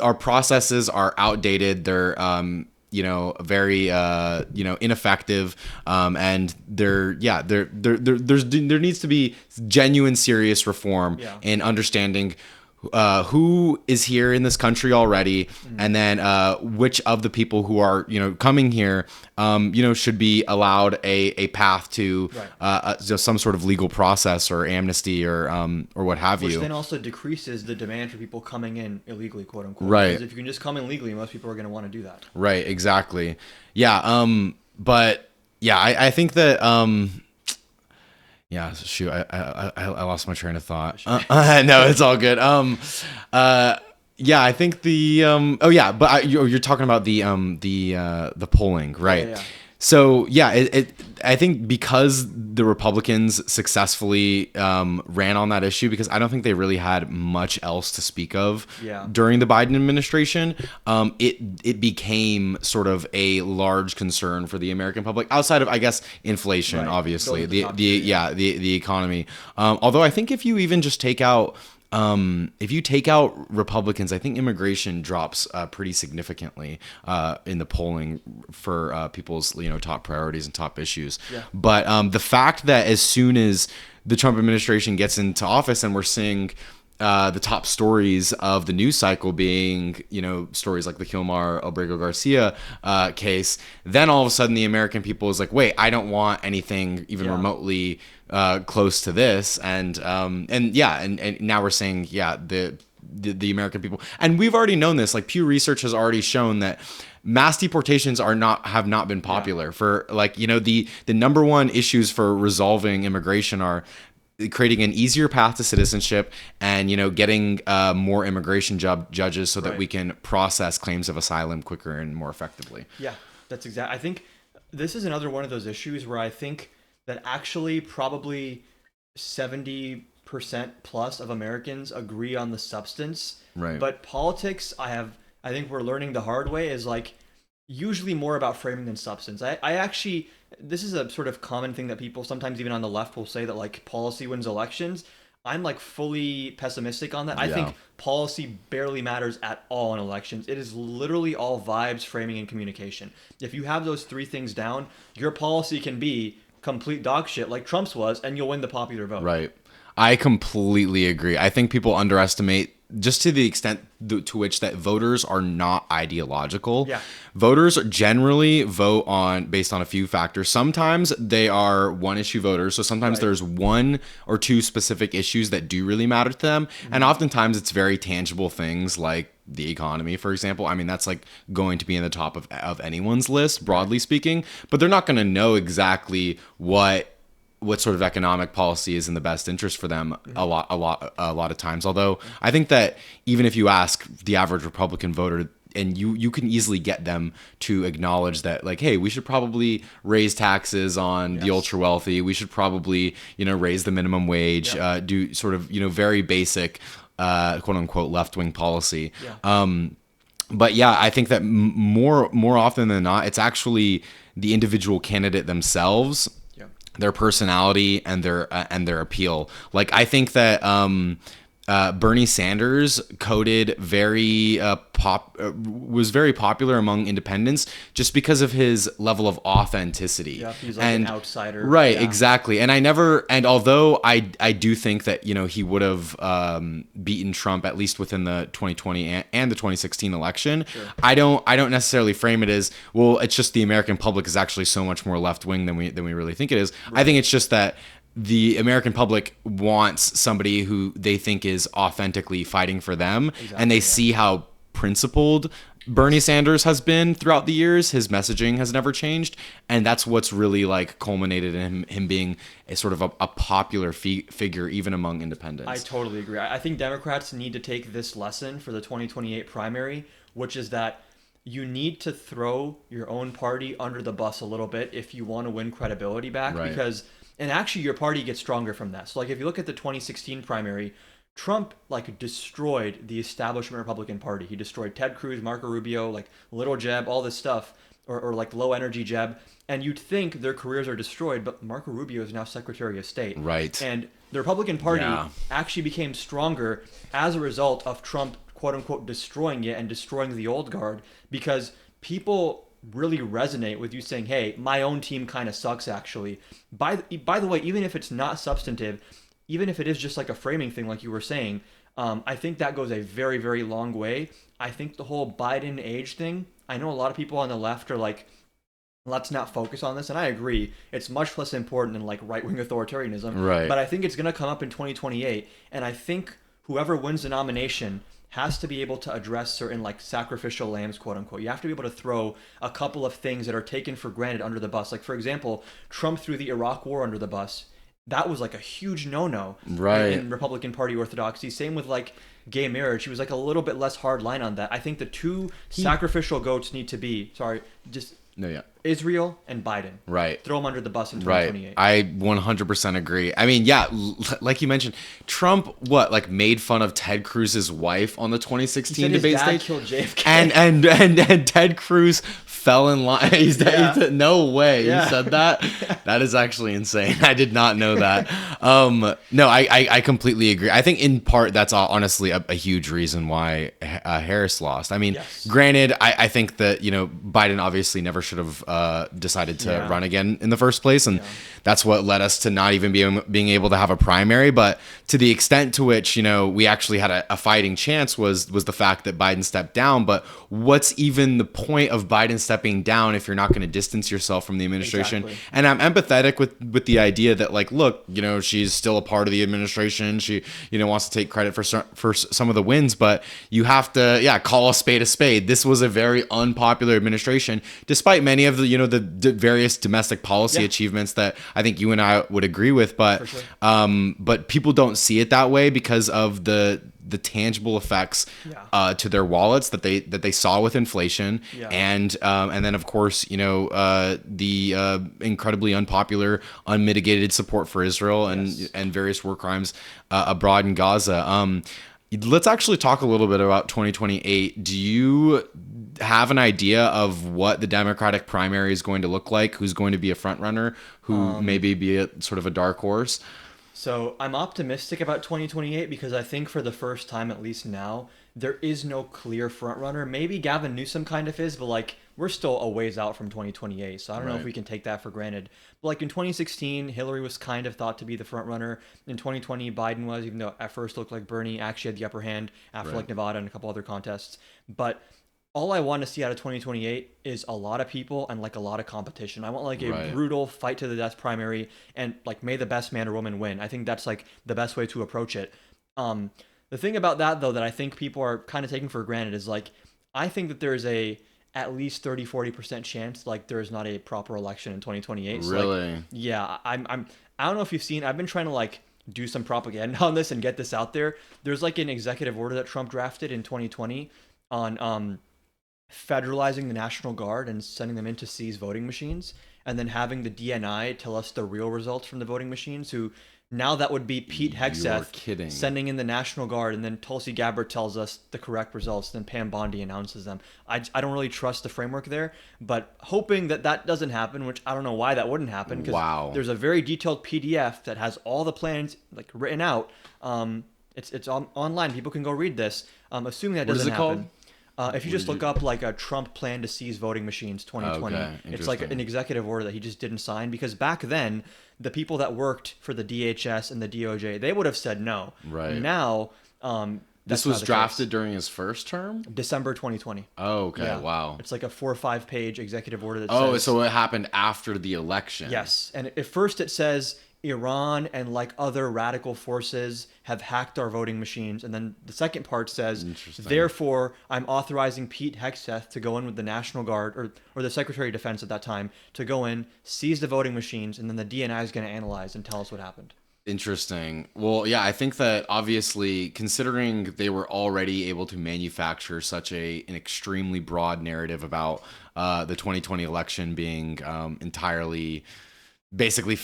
our processes are outdated. They're very ineffective, and there needs to be genuine serious reform Yeah. in understanding who is here in this country already, and then which of the people who are coming here should be allowed a path to just some sort of legal process or amnesty or what have Which you. then also decreases the demand for people coming in illegally, quote unquote. Right. Because if you can just come in legally, most people are going to want to do that. Right, exactly. Yeah, but yeah, I think that yeah, shoot, I lost my train of thought. No, it's all good. Yeah, I think the oh yeah, but you're talking about the polling, right? Yeah. So yeah, I think because the Republicans successfully ran on that issue, because I don't think they really had much else to speak of Yeah. during the Biden administration, it became sort of a large concern for the American public outside of, I guess, inflation, Right. obviously, Those are the top two, the economy. Although I think if you even just take out Republicans, I think immigration drops pretty significantly in the polling for people's top priorities and top issues. Yeah. But the fact that as soon as the Trump administration gets into office and we're seeing the top stories of the news cycle being, stories like the Kilmar Obrego Garcia case, then all of a sudden the American people is like, wait, I don't want anything even remotely close to this, and now we're saying, the American people, and we've already known this. Like Pew Research has already shown that mass deportations have not been popular for the number one issues for resolving immigration are creating an easier path to citizenship and getting more immigration judges so that we can process claims of asylum quicker and more effectively. Yeah, that's exactly. I think this is another one of those issues where I think that actually probably 70% plus of Americans agree on the substance. Right. But politics, I think we're learning the hard way, is like usually more about framing than substance. I actually, this is a sort of common thing that people sometimes even on the left will say that like policy wins elections. I'm like fully pessimistic on that. I think policy barely matters at all in elections. It is literally all vibes, framing, and communication. If you have those three things down, your policy can be complete dog shit like Trump's was, and you'll win the popular vote. Right. I completely agree. I think people underestimate just to the extent to which that voters are not ideological. Yeah. Voters generally vote on based on a few factors. Sometimes they are one issue voters, so sometimes Right. there's one or two specific issues that do really matter to them, and oftentimes it's very tangible things like the economy, for example. I mean, that's like going to be in the top of anyone's list, broadly speaking, but they're not going to know exactly what sort of economic policy is in the best interest for them a lot of times. Although I think that even if you ask the average Republican voter, and you can easily get them to acknowledge that, like, hey, we should probably raise taxes on the Yes. ultra wealthy. We should probably raise the minimum wage. Yep. Do sort of very basic quote unquote left wing policy. Yeah. But yeah, I think that more often than not, it's actually the individual candidate themselves, Yeah. their personality and their appeal. Like, I think that Bernie Sanders coded was very popular among independents just because of his level of authenticity. Yeah. He's like an outsider. Right, Yeah. exactly. And although I do think that he would have beaten Trump at least within the 2020 and the 2016 election, Sure. I don't necessarily frame it as, well, it's just the American public is actually so much more left wing than we really think it is. Right. I think it's just that the American public wants somebody who they think is authentically fighting for them, Exactly, and they yeah. see how principled Bernie Sanders has been throughout the years. His messaging has never changed, and that's what's really like culminated in him being a sort of a popular figure even among independents. I totally agree. I think Democrats need to take this lesson for the 2028 primary, which is that you need to throw your own party under the bus a little bit if you want to win credibility back. Right. Because, and actually your party gets stronger from that. So like if you look at the 2016 primary, Trump like destroyed the establishment Republican Party. He destroyed Ted Cruz, Marco Rubio, like Little Jeb, all this stuff, or like low energy Jeb. And you'd think their careers are destroyed, but Marco Rubio is now Secretary of State. Right. And the Republican Party Yeah. actually became stronger as a result of Trump, quote unquote, destroying it and destroying the old guard, because people really resonate with you saying, hey, my own team kind of sucks, actually. By the way, even if it's not substantive, even if it is just like a framing thing, like you were saying, I think that goes a very, very long way. I think the whole Biden age thing, I know a lot of people on the left are like, let's not focus on this. And I agree. It's much less important than like right-wing authoritarianism. Right. But I think it's going to come up in 2028. And I think whoever wins the nomination has to be able to address certain like sacrificial lambs, quote unquote. You have to be able to throw a couple of things that are taken for granted under the bus. Like, for example, Trump threw the Iraq war under the bus. That was like a huge no-no Right. in Republican Party orthodoxy. Same with like gay marriage. He was like a little bit less hard line on that. I think the two sacrificial goats need to be, No, yeah. Israel and Biden. Right. Throw them under the bus in Right. 2028. I 100% agree. I mean, yeah, like you mentioned, Trump made fun of Ted Cruz's wife on the 2016 He said his debate dad stage. killed JFK. And Ted Cruz fell in line. He said, no way. Yeah. He said that. That is actually insane. I did not know that. No, I completely agree. I think in part that's honestly a huge reason why Harris lost. I mean, Yes. granted, I think that Biden obviously never should have decided to Yeah. run again in the first place, and that's what led us to not even being able to have a primary. But to the extent to which we actually had a fighting chance was the fact that Biden stepped down. But what's even the point of Biden stepping down if you're not going to distance yourself from the administration? Exactly. And I'm empathetic with the idea that, like, look, she's still a part of the administration. She wants to take credit for some of the wins, but you have to call a spade a spade. This was a very unpopular administration, despite many of the various domestic policy achievements that I think you and I would agree with. But sure. but people don't see it that way because of the tangible effects to their wallets that they saw with inflation, and then of course the incredibly unpopular unmitigated support for Israel and various war crimes abroad in Gaza. Let's actually talk a little bit about 2028. Do you have an idea of what the Democratic primary is going to look like? Who's going to be a front runner? Who maybe be a sort of a dark horse? So I'm optimistic about 2028 because I think for the first time, at least now, there is no clear front runner. Maybe Gavin Newsom kind of is, but like we're still a ways out from 2028, so I don't know if Right. we can take that for granted. But like in 2016, Hillary was kind of thought to be the front runner. In 2020, Biden was, even though at first looked like Bernie actually had the upper hand after Right. like Nevada and a couple other contests. But all I want to see out of 2028 is a lot of people and like a lot of competition. I want like a Right. brutal fight to the death primary and like may the best man or woman win. I think that's like the best way to approach it. Um, the thing about that though that I think people are kind of taking for granted is like I think that there's a at least 30-40% chance like there is not a proper election in 2028. So like Really? yeah, I don't know if you've seen, I've been trying to like do some propaganda on this and get this out there. There's like an executive order that Trump drafted in 2020 on federalizing the National Guard and sending them in to seize voting machines, and then having the DNI tell us the real results from the voting machines. Who now that would be Pete You're Hegseth kidding. sending in the National Guard, and then Tulsi Gabbard tells us the correct results. Then Pam Bondi announces them. I don't really trust the framework there, but hoping that that doesn't happen, which I don't know why that wouldn't happen, because Wow. there's a very detailed PDF that has all the plans like written out. It's online. People can go read this. Assuming that What is doesn't it happen. called? If you just look up like a Trump plan to seize voting machines 2020, Okay, it's like interesting. an executive order that he just didn't sign because back then the people that worked for the DHS and the DOJ, they would have said no. Right. Now, This that's not was the drafted case. during his first term? December 2020. Oh, okay. Yeah. Wow. It's like a 4 or 5 page executive order that Oh, says so it happened after the election. yes. And at first it says Iran and like other radical forces have hacked our voting machines. And then the second part says, Interesting. therefore, I'm authorizing Pete Hegseth to go in with the National Guard or the Secretary of Defense at that time to go in, seize the voting machines, and then the DNI is going to analyze and tell us what happened. Interesting. Well, yeah, I think that obviously, considering they were already able to manufacture such an extremely broad narrative about the 2020 election being entirely basically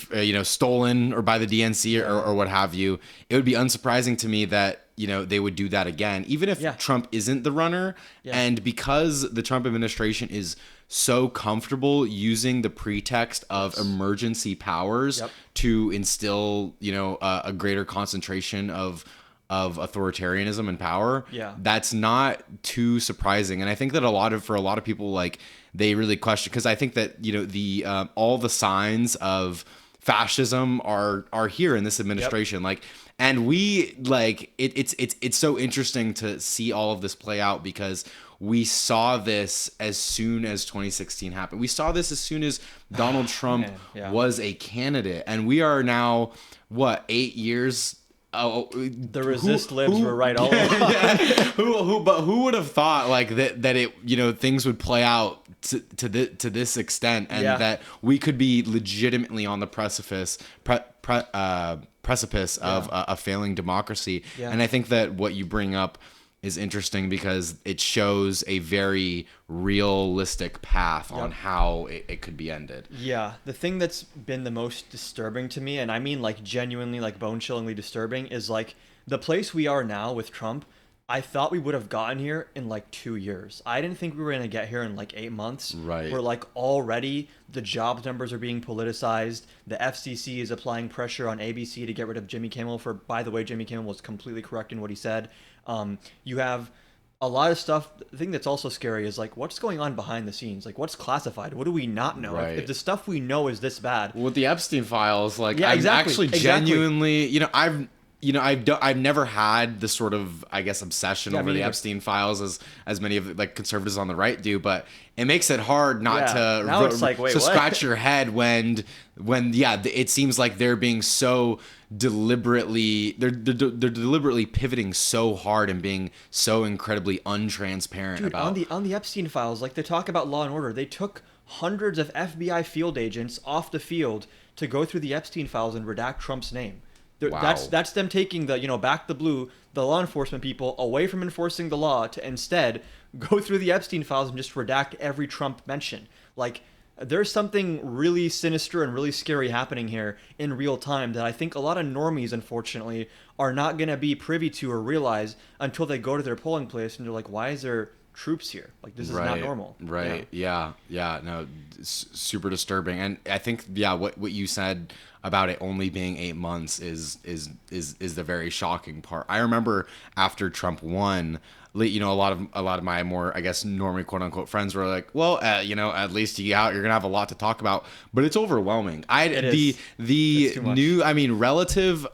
stolen or by the DNC or what have you, it would be unsurprising to me that they would do that again, even if Yeah. Trump isn't the runner. Yeah. And because the Trump administration is so comfortable using the pretext of emergency powers Yep. to instill a greater concentration of authoritarianism and power, Yeah. that's not too surprising. And I think that for a lot of people, like, they really question, because I think that the all the signs of fascism are here in this administration. Like, and we like it's so interesting to see all of this play out, because we saw this as soon as 2016 happened. We saw this as soon as Donald Trump Man, yeah. was a candidate, and we are now what, 8 years. Oh, The resist libs were right all along. yeah. Who would have thought like that it things would play out to this extent, and Yeah. that we could be legitimately on the precipice of a failing democracy. Yeah. And I think that what you bring up is interesting, because it shows a very realistic path on how it could be ended. Yeah, the thing that's been the most disturbing to me, and I mean like genuinely like bone-chillingly disturbing, is like the place we are now with Trump. I thought we would have gotten here in like 2 years. I didn't think we were going to get here in like 8 months. Right. Where like already the jobs numbers are being politicized. The FCC is applying pressure on ABC to get rid of Jimmy Kimmel for, by the way, Jimmy Kimmel was completely correct in what he said. You have a lot of stuff. The thing that's also scary is like what's going on behind the scenes. Like what's classified? What do we not know? Right. If the stuff we know is this bad. With the Epstein files, like, Yeah, I'm exactly, actually exactly. genuinely, I've never had the sort of, I guess, obsession Yeah, over me the neither. Epstein files as many of like conservatives on the right do, but it makes it hard not Yeah, to now it's like, wait, to what? scratch your head when it seems like they're being so deliberately they're deliberately pivoting so hard and being so incredibly untransparent Dude, about on the Epstein files, like they talk about Law and Order, they took hundreds of FBI field agents off the field to go through the Epstein files and redact Trump's name. Wow. That's them taking the back the blue, the law enforcement people away from enforcing the law to instead go through the Epstein files and just redact every Trump mention. Like there's something really sinister and really scary happening here in real time that I think a lot of normies, unfortunately, are not going to be privy to or realize until they go to their polling place and they're like, why is there troops here. Like, this is not Right, normal. right, yeah, no, super disturbing. And I think, yeah, what you said about it only being 8 months is the very shocking part. I remember after Trump won, a lot of my more, I guess, normie quote unquote friends were like, well, at least you're gonna have a lot to talk about, but it's overwhelming. It is. It's The too much. new, I mean, relative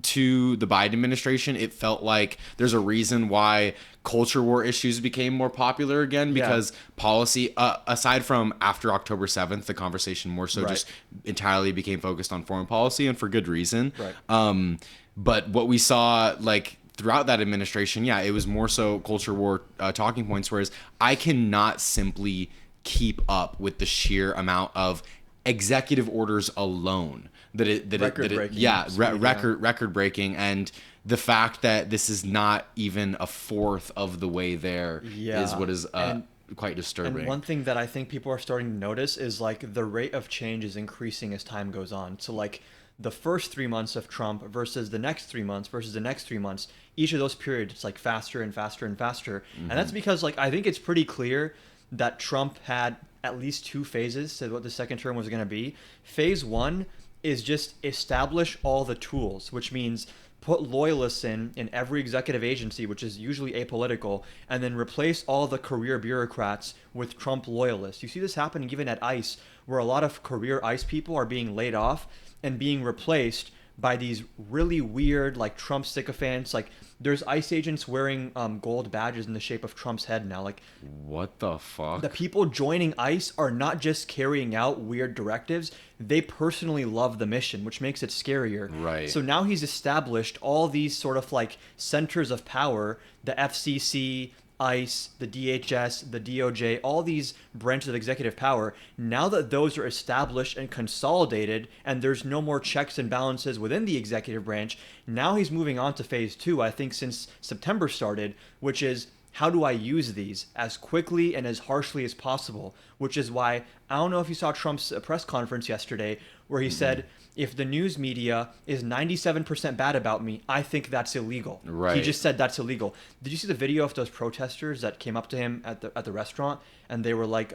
to the Biden administration, it felt like there's a reason why culture war issues became more popular again, Yeah. because policy, aside from after October 7th, the conversation more so Right. just entirely became focused on foreign policy, and for good reason. Right. But what we saw, like, throughout that administration, yeah, it was more so culture war talking points, whereas I cannot simply keep up with the sheer amount of executive orders alone Record-breaking speed, record breaking, and the fact that this is not even a fourth of the way there is Yeah. what is And quite disturbing. And one thing that I think people are starting to notice is like the rate of change is increasing as time goes on. So like the first 3 months of Trump versus the next 3 months versus the next 3 months, each of those periods it's like faster and faster and faster. And that's because like I think it's pretty clear that Trump had at least two phases to what the second term was going to be. Phase one is just establish all the tools, which means put loyalists in every executive agency, which is usually apolitical, and then replace all the career bureaucrats with Trump loyalists. You see this happening even at ICE, where a lot of career ICE people are being laid off and being replaced by these really weird, like Trump sycophants. Like there's ICE agents wearing gold badges in the shape of Trump's head now. Like What the fuck? the people joining ICE are not just carrying out weird directives, they personally love the mission, which makes it scarier. Right. So now he's established all these sort of like centers of power, the FCC, ICE, the DHS, the DOJ, all these branches of executive power. Now that those are established and consolidated and there's no more checks and balances within the executive branch, now he's moving on to phase two, I think since September started, which is how do I use these as quickly and as harshly as possible? Which is why, I don't know if you saw Trump's press conference yesterday, where he said, if the news media is 97% bad about me, I think that's illegal. Right. He just said that's illegal. Did you see the video of those protesters that came up to him at the restaurant and they were like,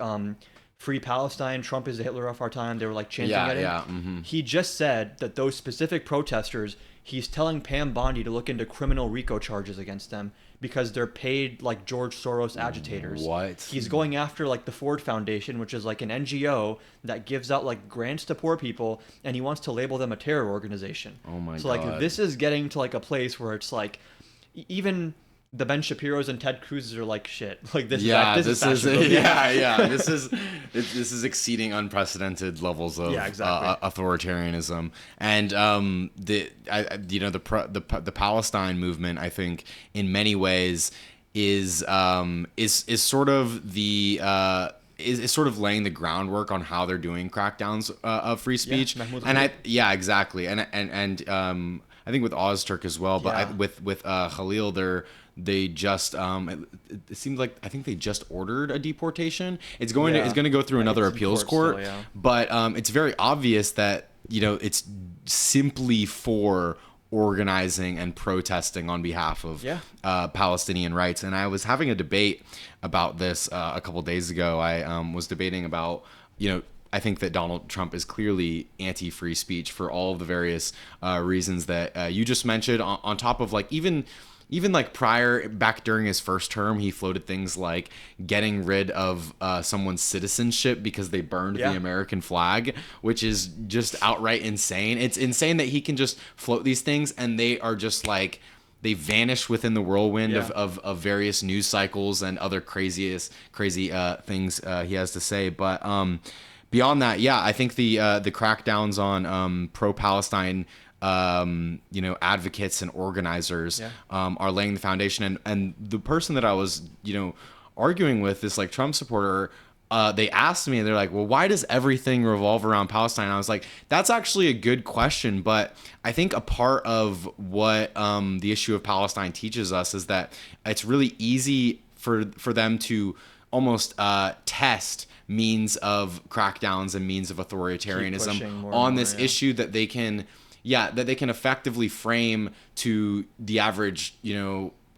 free Palestine, Trump is the Hitler of our time. They were like chanting at him. Yeah. Mm-hmm. He just said that those specific protesters, he's telling Pam Bondi to look into criminal RICO charges against them because they're paid like George Soros agitators. What? He's going after like the Ford Foundation, which is like an NGO that gives out like grants to poor people, and he wants to label them a terror organization. Oh my So like God. this is getting to like a place where it's like even the Ben Shapiro's and Ted Cruz's are like shit. Like this Yeah, is this is fascism. yeah. This is exceeding unprecedented levels of Yeah, exactly. authoritarianism, and the Palestine movement, I think, in many ways is sort of the is sort of laying the groundwork on how they're doing crackdowns of free speech, Mahmoud and Khalil. exactly, and I think with Ozturk as well, but Yeah. with Khalil, they just it seems like I think they just ordered a deportation. It's going Yeah. to go through another it's in appeals court court, still, yeah. but it's very obvious that it's simply for organizing and protesting on behalf of Yeah. Palestinian rights. And I was having a debate about this a couple days ago. I was debating about I think that Donald Trump is clearly anti-free speech for all of the various reasons that you just mentioned. On top of like even like prior, back during his first term, he floated things like getting rid of someone's citizenship because they burned Yeah. the American flag, which is just outright insane. It's insane that he can just float these things and they are just like they vanish within the whirlwind Yeah. of various news cycles and other crazy things he has to say. But beyond that, yeah, I think the crackdowns on pro-Palestine advocates and organizers Yeah. are laying the foundation. And the person that I was arguing with, this like Trump supporter, they asked me, and they're like, well, why does everything revolve around Palestine? And I was like, that's actually a good question, but I think a part of what the issue of Palestine teaches us is that it's really easy for them to almost test means of crackdowns and means of pushing authoritarianism more and on more, this yeah. issue that they can effectively frame to the average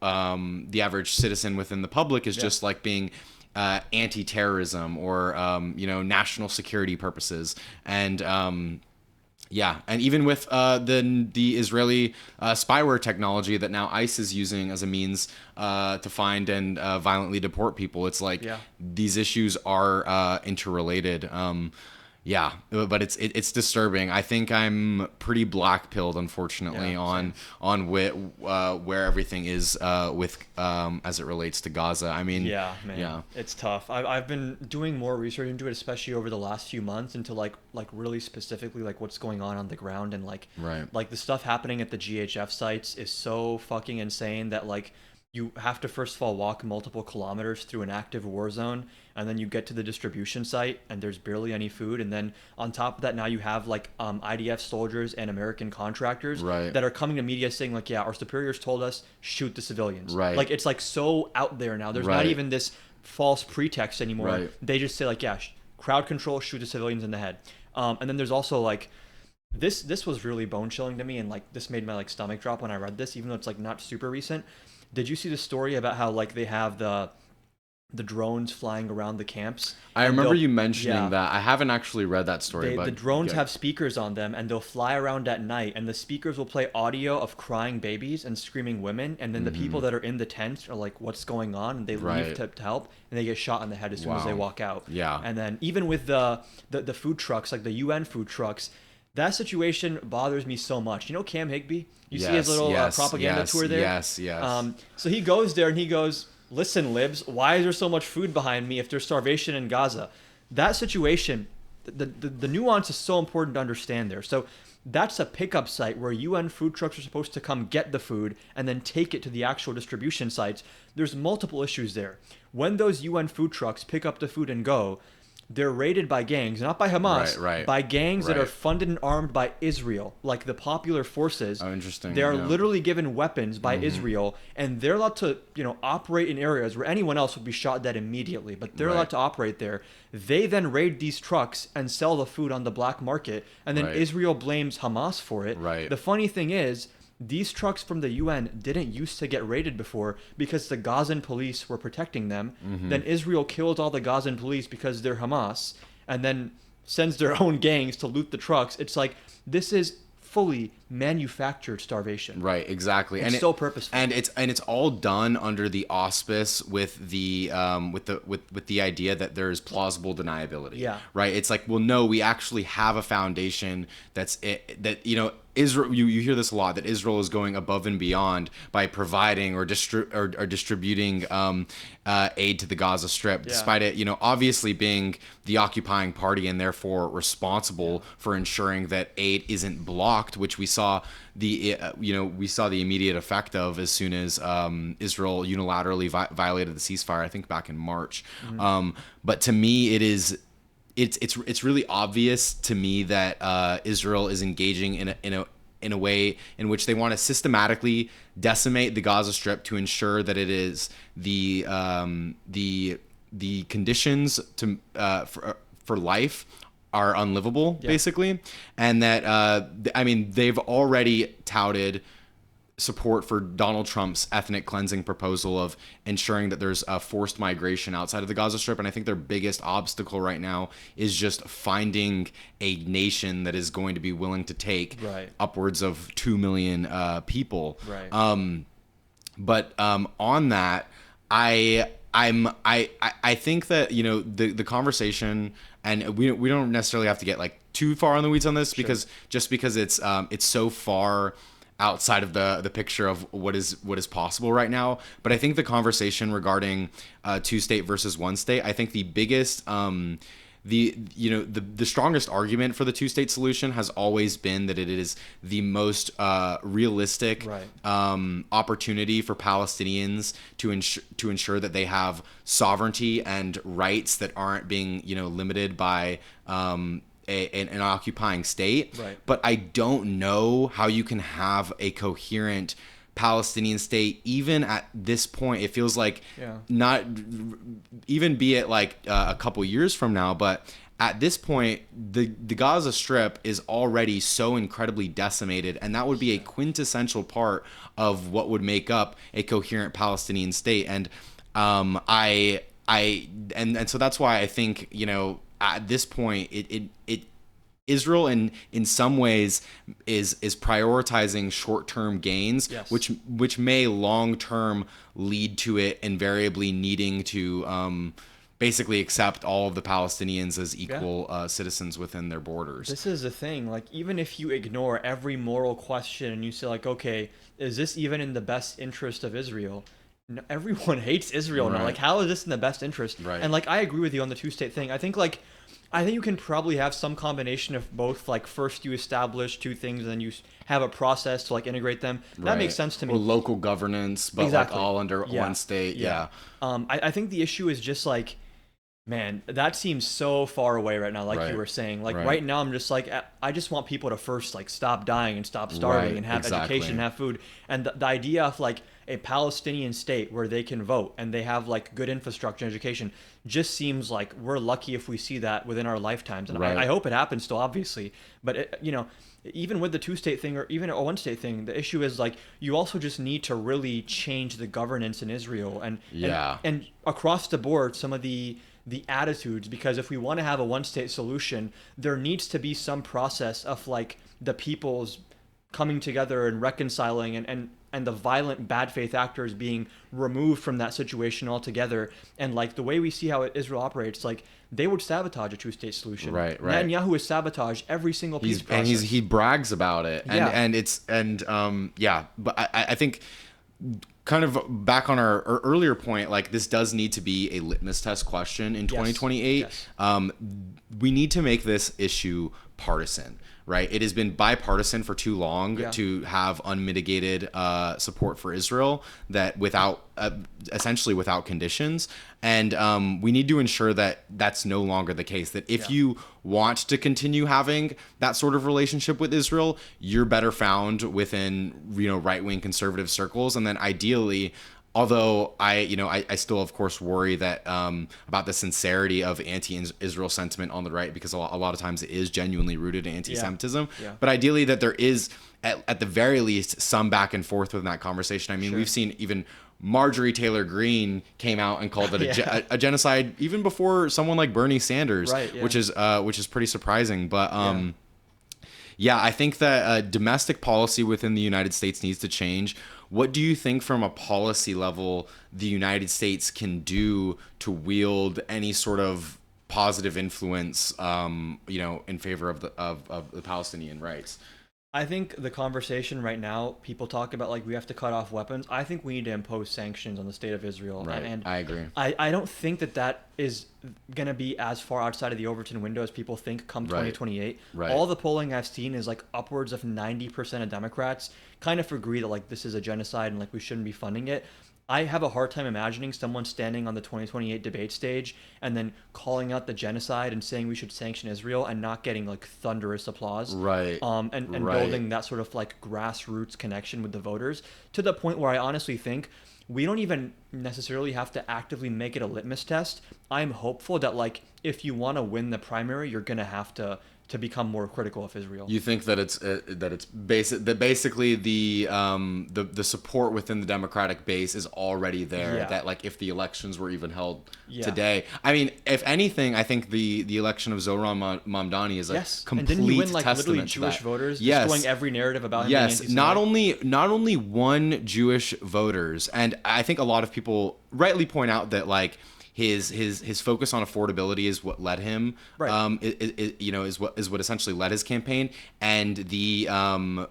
the average citizen within the public is just like being anti-terrorism or national security purposes. And yeah, and even with the Israeli spyware technology that now ICE is using as a means to find and violently deport people, it's like these issues are interrelated. Yeah, but it's disturbing. I think I'm pretty black pilled, unfortunately, on where everything is with as it relates to Gaza. I mean, yeah, man, yeah, it's tough. I've been doing more research into it, especially over the last few months, into like really specifically like what's going on the ground, and like right, like the stuff happening at the GHF sites is so fucking insane that like you have to first of all walk multiple kilometers through an active war zone, and then you get to the distribution site and there's barely any food, and then on top of that now you have like IDF soldiers and American contractors right, that are coming to media saying like, yeah, our superiors told us shoot the civilians. right, Like it's like so out there now. There's not right, even this false pretext anymore. right. They just say like, yeah, crowd control, shoot the civilians in the head. And then there's also like this was really bone chilling to me, and like this made my like stomach drop when I read this, even though it's like not super recent. Did you see the story about how like they have the drones flying around the camps? I And remember they'll- you mentioning yeah, that. I haven't actually read that story, but the drones yeah. have speakers on them, and they'll fly around at night, and the speakers will play audio of crying babies and screaming women, and then the people that are in the tents are like, what's going on? And they leave Right. to help, and they get shot in the head as soon as they Wow. walk out. Yeah. And then even with the food trucks, like the UN food trucks, that situation bothers me so much. You know Cam Higby? You see his little propaganda tour there? Yes, yes. So he goes there and he goes, listen, libs, why is there so much food behind me if there's starvation in Gaza? That situation, the nuance is so important to understand there. So that's a pickup site where UN food trucks are supposed to come get the food and then take it to the actual distribution sites. There's multiple issues there. When those UN food trucks pick up the food and go, they're raided by gangs, not by Hamas, Right. by gangs that are Right. funded and armed by Israel, like the popular forces. Oh, interesting. They are Yeah. literally given weapons by Israel, and they're allowed to, operate in areas where anyone else would be shot dead immediately, but they're Right. allowed to operate there. They then raid these trucks and sell the food on the black market, and then Right. Israel blames Hamas for it. Right. The funny thing is, these trucks from the UN didn't used to get raided before because the Gazan police were protecting them. Then Israel kills all the Gazan police because they're Hamas, and then sends their own gangs to loot the trucks. It's like, this is fully manufactured starvation. Right, exactly. It's so purposeful. And it's all done under the auspice with the with the idea that there is plausible deniability. Yeah. Right. It's like, well, no, we actually have a foundation that Israel. You hear this a lot, that Israel is going above and beyond by providing or distributing aid to the Gaza Strip, despite it obviously being the occupying party and therefore responsible for ensuring that aid isn't blocked, which we saw the immediate effect of as soon as Israel unilaterally violated the ceasefire, I think back in March. But to me, it's really obvious to me that Israel is engaging in a way in which they want to systematically decimate the Gaza Strip to ensure that it is the conditions for life are unlivable, basically, and that they've already touted support for Donald Trump's ethnic cleansing proposal of ensuring that there's a forced migration outside of the Gaza Strip. And I think their biggest obstacle right now is just finding a nation that is going to be willing to take upwards of 2 million people. Right. But on that, I think that the conversation, and we don't necessarily have to get like too far in the weeds on this, because it's so far outside of the picture of what is possible right now. But I think the conversation regarding 2-state versus 1-state, I think the biggest the strongest argument for the 2-state solution has always been that it is the most realistic opportunity for Palestinians to ensure that they have sovereignty and rights that aren't being limited by an occupying state. Right. But I don't know how you can have a coherent Palestinian state even at this point. It feels like not even be it like a couple years from now, but at this point, the Gaza Strip is already so incredibly decimated, and that would be a quintessential part of what would make up a coherent Palestinian state. And and so that's why I think, at this point, it Israel in some ways is prioritizing short-term gains, Yes. which may long-term lead to it invariably needing to basically accept all of the Palestinians as equal citizens within their borders. This is the thing. Like, even if you ignore every moral question and you say, like, okay, is this even in the best interest of Israel? No, everyone hates Israel now. Right. Like, how is this in the best interest? Right. And like, I agree with you on the two-state thing. I think you can probably have some combination of both. Like, first you establish two things, and then you have a process to like integrate them. That makes sense to me. Or local governance, but Exactly. like all under Yeah. one state. Yeah. I think the issue is just like, man, that seems so far away right now. Like Right. you were saying, like Right. right now, I'm just like, I just want people to first like stop dying and stop starving Right, and have exactly. education and have food. And the idea of like a Palestinian state where they can vote and they have like good infrastructure and education just seems like we're lucky if we see that within our lifetimes. And Right. I hope it happens still, obviously. But even with the two-state thing or even a one-state thing, the issue is like you also just need to really change the governance in Israel and across the board some of the attitudes, because if we want to have a one-state solution, there needs to be some process of like the people's coming together and reconciling and the violent bad faith actors being removed from that situation altogether. And like the way we see how Israel operates, like they would sabotage a two-state solution. Right. Netanyahu has sabotaged every single peace process. He brags about it. And Yeah. but I think kind of back on our earlier point, like this does need to be a litmus test question in 2028. Yes. We need to make this issue partisan, right? It has been bipartisan for too long to have unmitigated support for Israel that essentially without conditions. And we need to ensure that that's no longer the case, that if you want to continue having that sort of relationship with Israel, you're better found within, right-wing conservative circles. And then ideally, although I still, of course, worry that about the sincerity of anti-Israel sentiment on the right, because a lot of times it is genuinely rooted in anti-Semitism. Yeah. But ideally that there is, at the very least, some back and forth within that conversation. I mean, we've seen even Marjorie Taylor Greene came out and called it a genocide even before someone like Bernie Sanders, which is pretty surprising. But I think that domestic policy within the United States needs to change. What do you think from a policy level the United States can do to wield any sort of positive influence, in favor of the Palestinian rights? I think the conversation right now, people talk about like we have to cut off weapons. I think we need to impose sanctions on the state of Israel. Right. And I agree. I don't think that is going to be as far outside of the Overton window as people think come 2028. Right. All the polling I've seen is like upwards of 90% of Democrats kind of agree that like this is a genocide and like we shouldn't be funding it. I have a hard time imagining someone standing on the 2028 debate stage and then calling out the genocide and saying we should sanction Israel and not getting like thunderous applause. Right. And building that sort of like grassroots connection with the voters to the point where I honestly think we don't even necessarily have to actively make it a litmus test. I'm hopeful that like if you want to win the primary, you're going to have to become more critical of Israel. You think that basically the support within the Democratic base is already there. Yeah. That like if the elections were even held today, I mean, if anything, I think the election of Zoran Mamdani is a complete and didn't you win like testament literally to Jewish that. voters, Yes. destroying every narrative about him being Yes, anti-Semitic? not only one Jewish voters, and I think a lot of people rightly point out that like his focus on affordability is what led him, is what essentially led his campaign, and the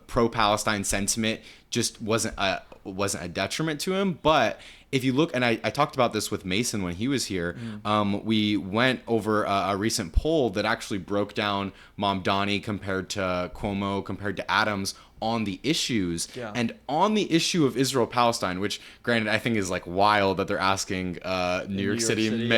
pro-Palestine sentiment just wasn't a detriment to him. But if you look, and I talked about this with Mason when he was here, we went over a recent poll that actually broke down Mamdani compared to Cuomo, compared to Adams on the issues, and on the issue of Israel-Palestine, which granted I think is like wild that they're asking New York City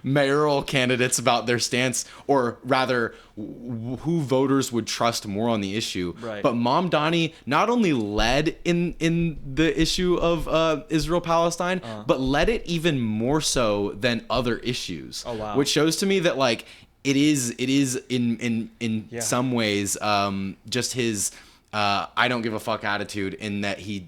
mayoral candidates about their stance, or rather who voters would trust more on the issue. Right. But Mamdani not only led in the issue of Israel-Palestine, but led it even more so than other issues. Oh, wow. Which shows to me that like it is in Yeah. some ways just his I don't give a fuck attitude, in that he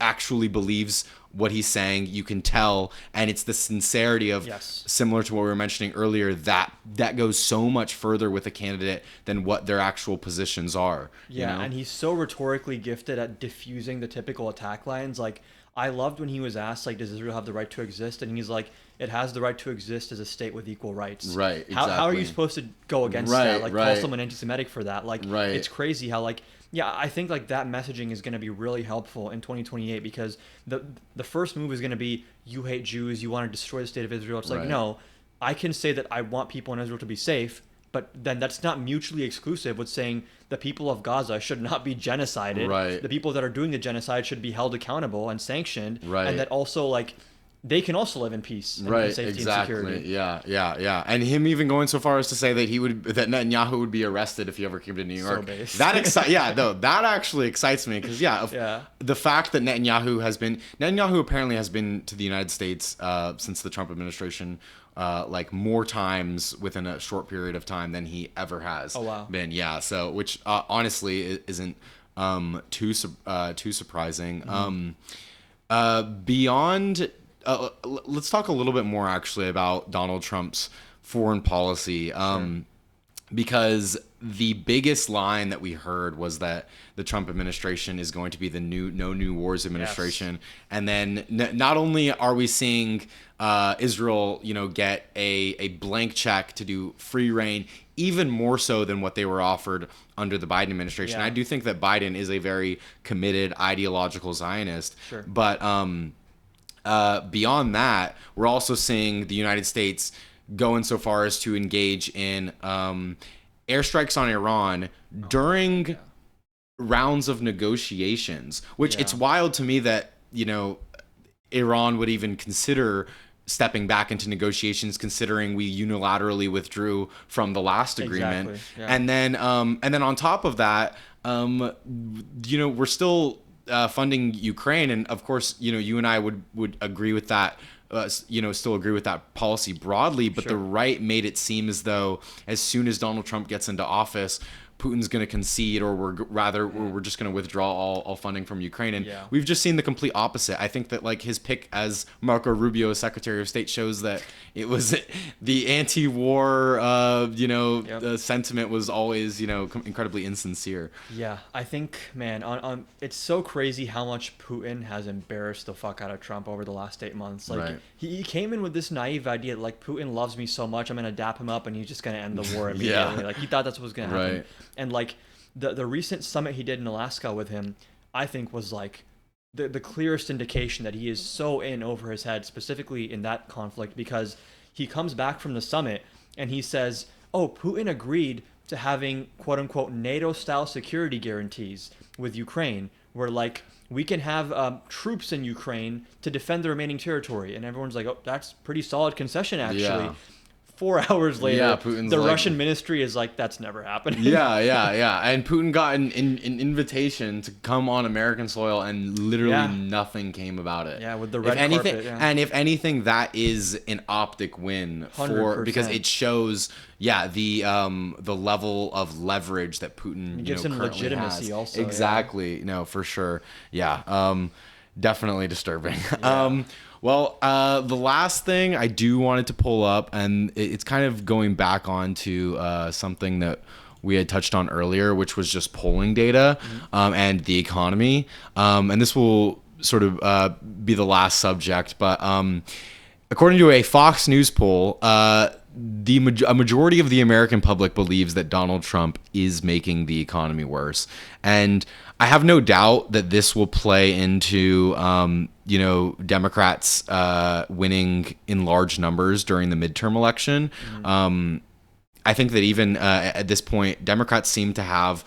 actually believes what he's saying. You can tell, and it's the sincerity of, Yes. similar to what we were mentioning earlier, that goes so much further with a candidate than what their actual positions are. Yeah, you know? and he's so rhetorically gifted at diffusing the typical attack lines. Like, I loved when he was asked, like, does Israel have the right to exist? And he's like, it has the right to exist as a state with equal rights. Right, How are you exactly. supposed to go against Right, that? Like, call right. someone anti-Semitic for that? Like, Right. it's crazy how, like, yeah, I think like that messaging is going to be really helpful in 2028, because the first move is going to be, you hate Jews, you want to destroy the state of Israel. It's like, Right. no, I can say that I want people in Israel to be safe, but then that's not mutually exclusive with saying the people of Gaza should not be genocided. Right. The people that are doing the genocide should be held accountable and sanctioned. Right. And that also, like, they can also live in peace and Right, safety exactly. and security. Yeah. And him even going so far as to say that that Netanyahu would be arrested if he ever came to New York. based. That actually excites me, because Yeah. the fact that Netanyahu apparently has been to the United States since the Trump administration, like more times within a short period of time than he ever has. Oh, wow. Been. Yeah. So, which honestly isn't too surprising. Beyond, let's talk a little bit more actually about Donald Trump's foreign policy, because the biggest line that we heard was that the Trump administration is going to be the no new wars administration, and then not only are we seeing Israel, get a blank check to do free reign, even more so than what they were offered under the Biden administration. Yeah. I do think that Biden is a very committed ideological Zionist, Sure. but beyond that, we're also seeing the United States going so far as to engage in airstrikes on Iran during rounds of negotiations, which Yeah. it's wild to me that, Iran would even consider stepping back into negotiations, considering we unilaterally withdrew from the last agreement. Exactly, yeah. And then on top of that, we're still funding Ukraine, and of course, you and I would agree with that. Still agree with that policy broadly, but Sure. the right made it seem as though as soon as Donald Trump gets into office, Putin's going to concede, or we're just going to withdraw all funding from Ukraine. And Yeah. we've just seen the complete opposite. I think that like his pick as Marco Rubio as Secretary of State shows that it was the anti-war, sentiment was always, incredibly insincere. Yeah, I think, man, it's so crazy how much Putin has embarrassed the fuck out of Trump over the last 8 months. Like, Right. he came in with this naive idea, like, Putin loves me so much, I'm gonna dap him up and he's just gonna end the war immediately. Like, he thought that's what was gonna happen. Right. And like the recent summit he did in Alaska with him, I think was like the clearest indication that he is so in over his head, specifically in that conflict, because he comes back from the summit and he says, oh, Putin agreed to having quote unquote NATO style security guarantees with Ukraine, where like we can have troops in Ukraine to defend the remaining territory. And everyone's like, oh, that's pretty solid concession, actually. Yeah. 4 hours later, Yeah, Putin's the like- Russian ministry is like, that's never happening. Yeah. And Putin got an invitation to come on American soil, and literally Yeah. nothing came about it. Yeah, with the If red anything, carpet, yeah. And if anything, that is an optic win because 100%. it shows, the level of leverage that Putin, It gives him currently legitimacy has. also, yeah. Exactly. No, for sure. Yeah. Definitely disturbing. Well, the last thing I do wanted to pull up, and it's kind of going back on to something that we had touched on earlier, which was just polling data and the economy. And this will sort of be the last subject, but according to a Fox News poll, a majority of the American public believes that Donald Trump is making the economy worse. And I have no doubt that this will play into, Democrats winning in large numbers during the midterm election. I think that even at this point, Democrats seem to have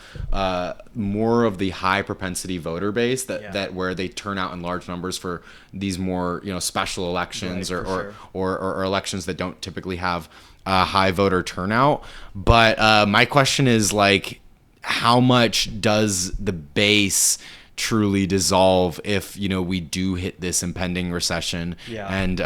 more of the high propensity voter base that where they turn out in large numbers for these more special elections, Right, for or elections that don't typically have high voter turnout. But my question is like, how much does the base truly dissolve if we do hit this impending recession? Yeah. And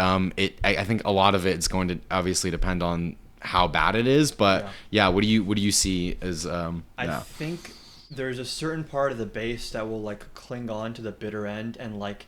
I think a lot of it is going to obviously depend on how bad it is. But Yeah. what do you see as I think there's a certain part of the base that will like cling on to the bitter end, and like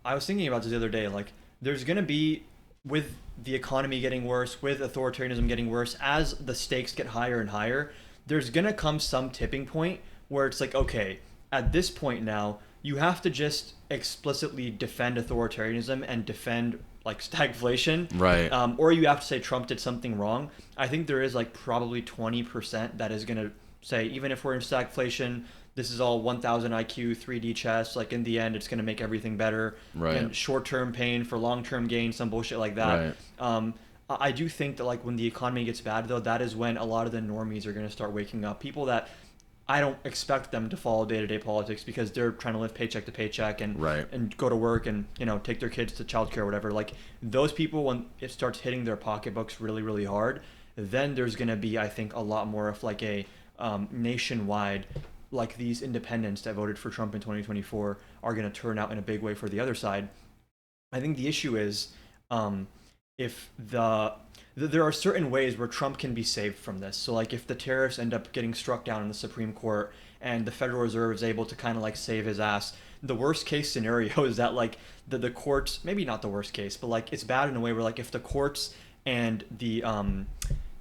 I was thinking about this the other day, like there's gonna be, with the economy getting worse, with authoritarianism getting worse, as the stakes get higher and higher, there's gonna come some tipping point where it's like, okay, at this point now, you have to just explicitly defend authoritarianism and defend like stagflation, Right. or you have to say Trump did something wrong. I think there is like probably 20% that is gonna say, even if we're in stagflation, this is all 1000 IQ 3D chess. Like in the end, it's gonna make everything better. Right. And short-term pain for long-term gain, some bullshit like that. Right. I do think that like when the economy gets bad though, that is when a lot of the normies are gonna start waking up. People that I don't expect them to follow day-to-day politics because they're trying to live paycheck to paycheck and Right. and go to work and take their kids to childcare or whatever. Like those people, when it starts hitting their pocketbooks really really hard, then there's gonna be, I think, a lot more of like a nationwide, like these independents that voted for Trump in 2024 are gonna turn out in a big way for the other side. I think the issue is, if there are certain ways where Trump can be saved from this. So like if the tariffs end up getting struck down in the Supreme Court and the Federal Reserve is able to kind of like save his ass, the worst case scenario is that like the courts, maybe not the worst case, but like it's bad in a way where like if the courts and the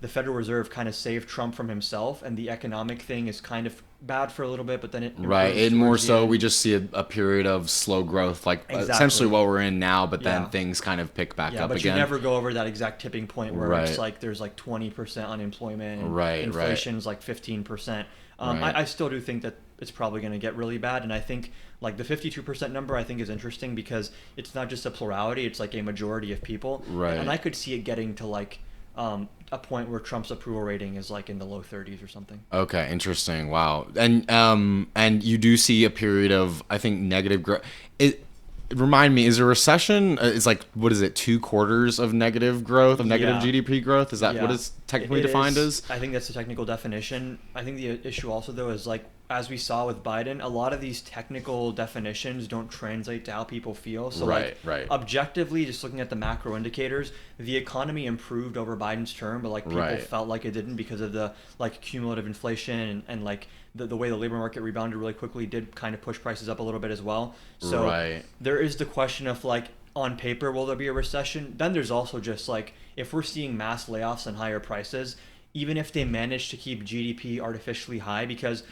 Federal Reserve kind of save Trump from himself, and the economic thing is kind of bad for a little bit, but then it Right. improves And more towards the so, end. we just see a period of slow growth, like Exactly. essentially what we're in now, but then Yeah. things kind of pick back Yeah, up but again. you never go over that exact tipping point where Right. it's like there's like 20% unemployment and Right, inflation's like 15%. Right. I still do think that it's probably going to get really bad, and I think like the 52% number I think is interesting because it's not just a plurality, it's like a majority of people. Right. And I could see it getting to like a point where Trump's approval rating is like in the low 30s or something. Okay, interesting. Wow. And you do see a period of, I think, negative growth. Remind me, is a recession? It's like, what is it? 2 quarters of negative growth, of negative Yeah. GDP growth? Is that what Yeah. it's technically It defined is. as? I think that's the technical definition. I think the issue also though is like, as we saw with Biden, a lot of these technical definitions don't translate to how people feel. So Right, like right. objectively, just looking at the macro indicators, the economy improved over Biden's term, but like people Right. felt like it didn't because of the like cumulative inflation and like the way the labor market rebounded really quickly did kind of push prices up a little bit as well. So Right. there is the question of like, on paper, will there be a recession? Then there's also just like, if we're seeing mass layoffs and higher prices, even if they manage to keep GDP artificially high, because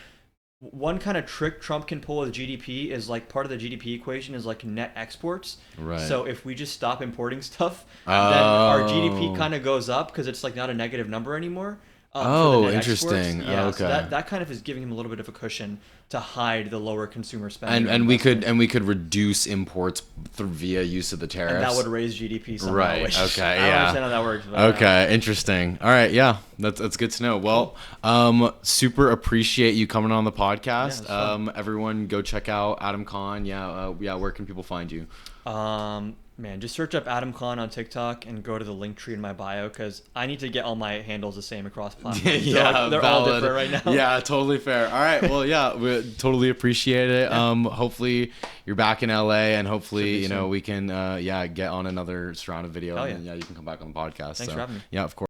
one kind of trick Trump can pull with GDP is like part of the GDP equation is like net exports. Right. So if we just stop importing stuff, then our GDP Oh. kind of goes up because it's like not a negative number anymore. For Oh, the net exports. interesting. Yeah, so Okay. that kind of is giving him a little bit of a cushion to hide the lower consumer spending. And we investment. could reduce imports through via use of the tariffs. And that would raise GDP somehow. Right. Which Okay. I don't Yeah. understand how that works. But Okay, interesting. All right, yeah, that's good to know. Well, super appreciate you coming on the podcast. Yeah, it's fun. Everyone, go check out Adam Khan. Yeah. Where can people find you? Man, just search up Adam Khan on TikTok and go to the link tree in my bio because I need to get all my handles the same across platforms. They're all valid. different right now. Yeah, totally fair. All right, well, yeah, we totally appreciate it. Hopefully you're back in LA, and hopefully Should be soon. we can get on another round of video, Hell and yeah. you can come back on the podcast. Thanks so, for having me. Yeah, of course.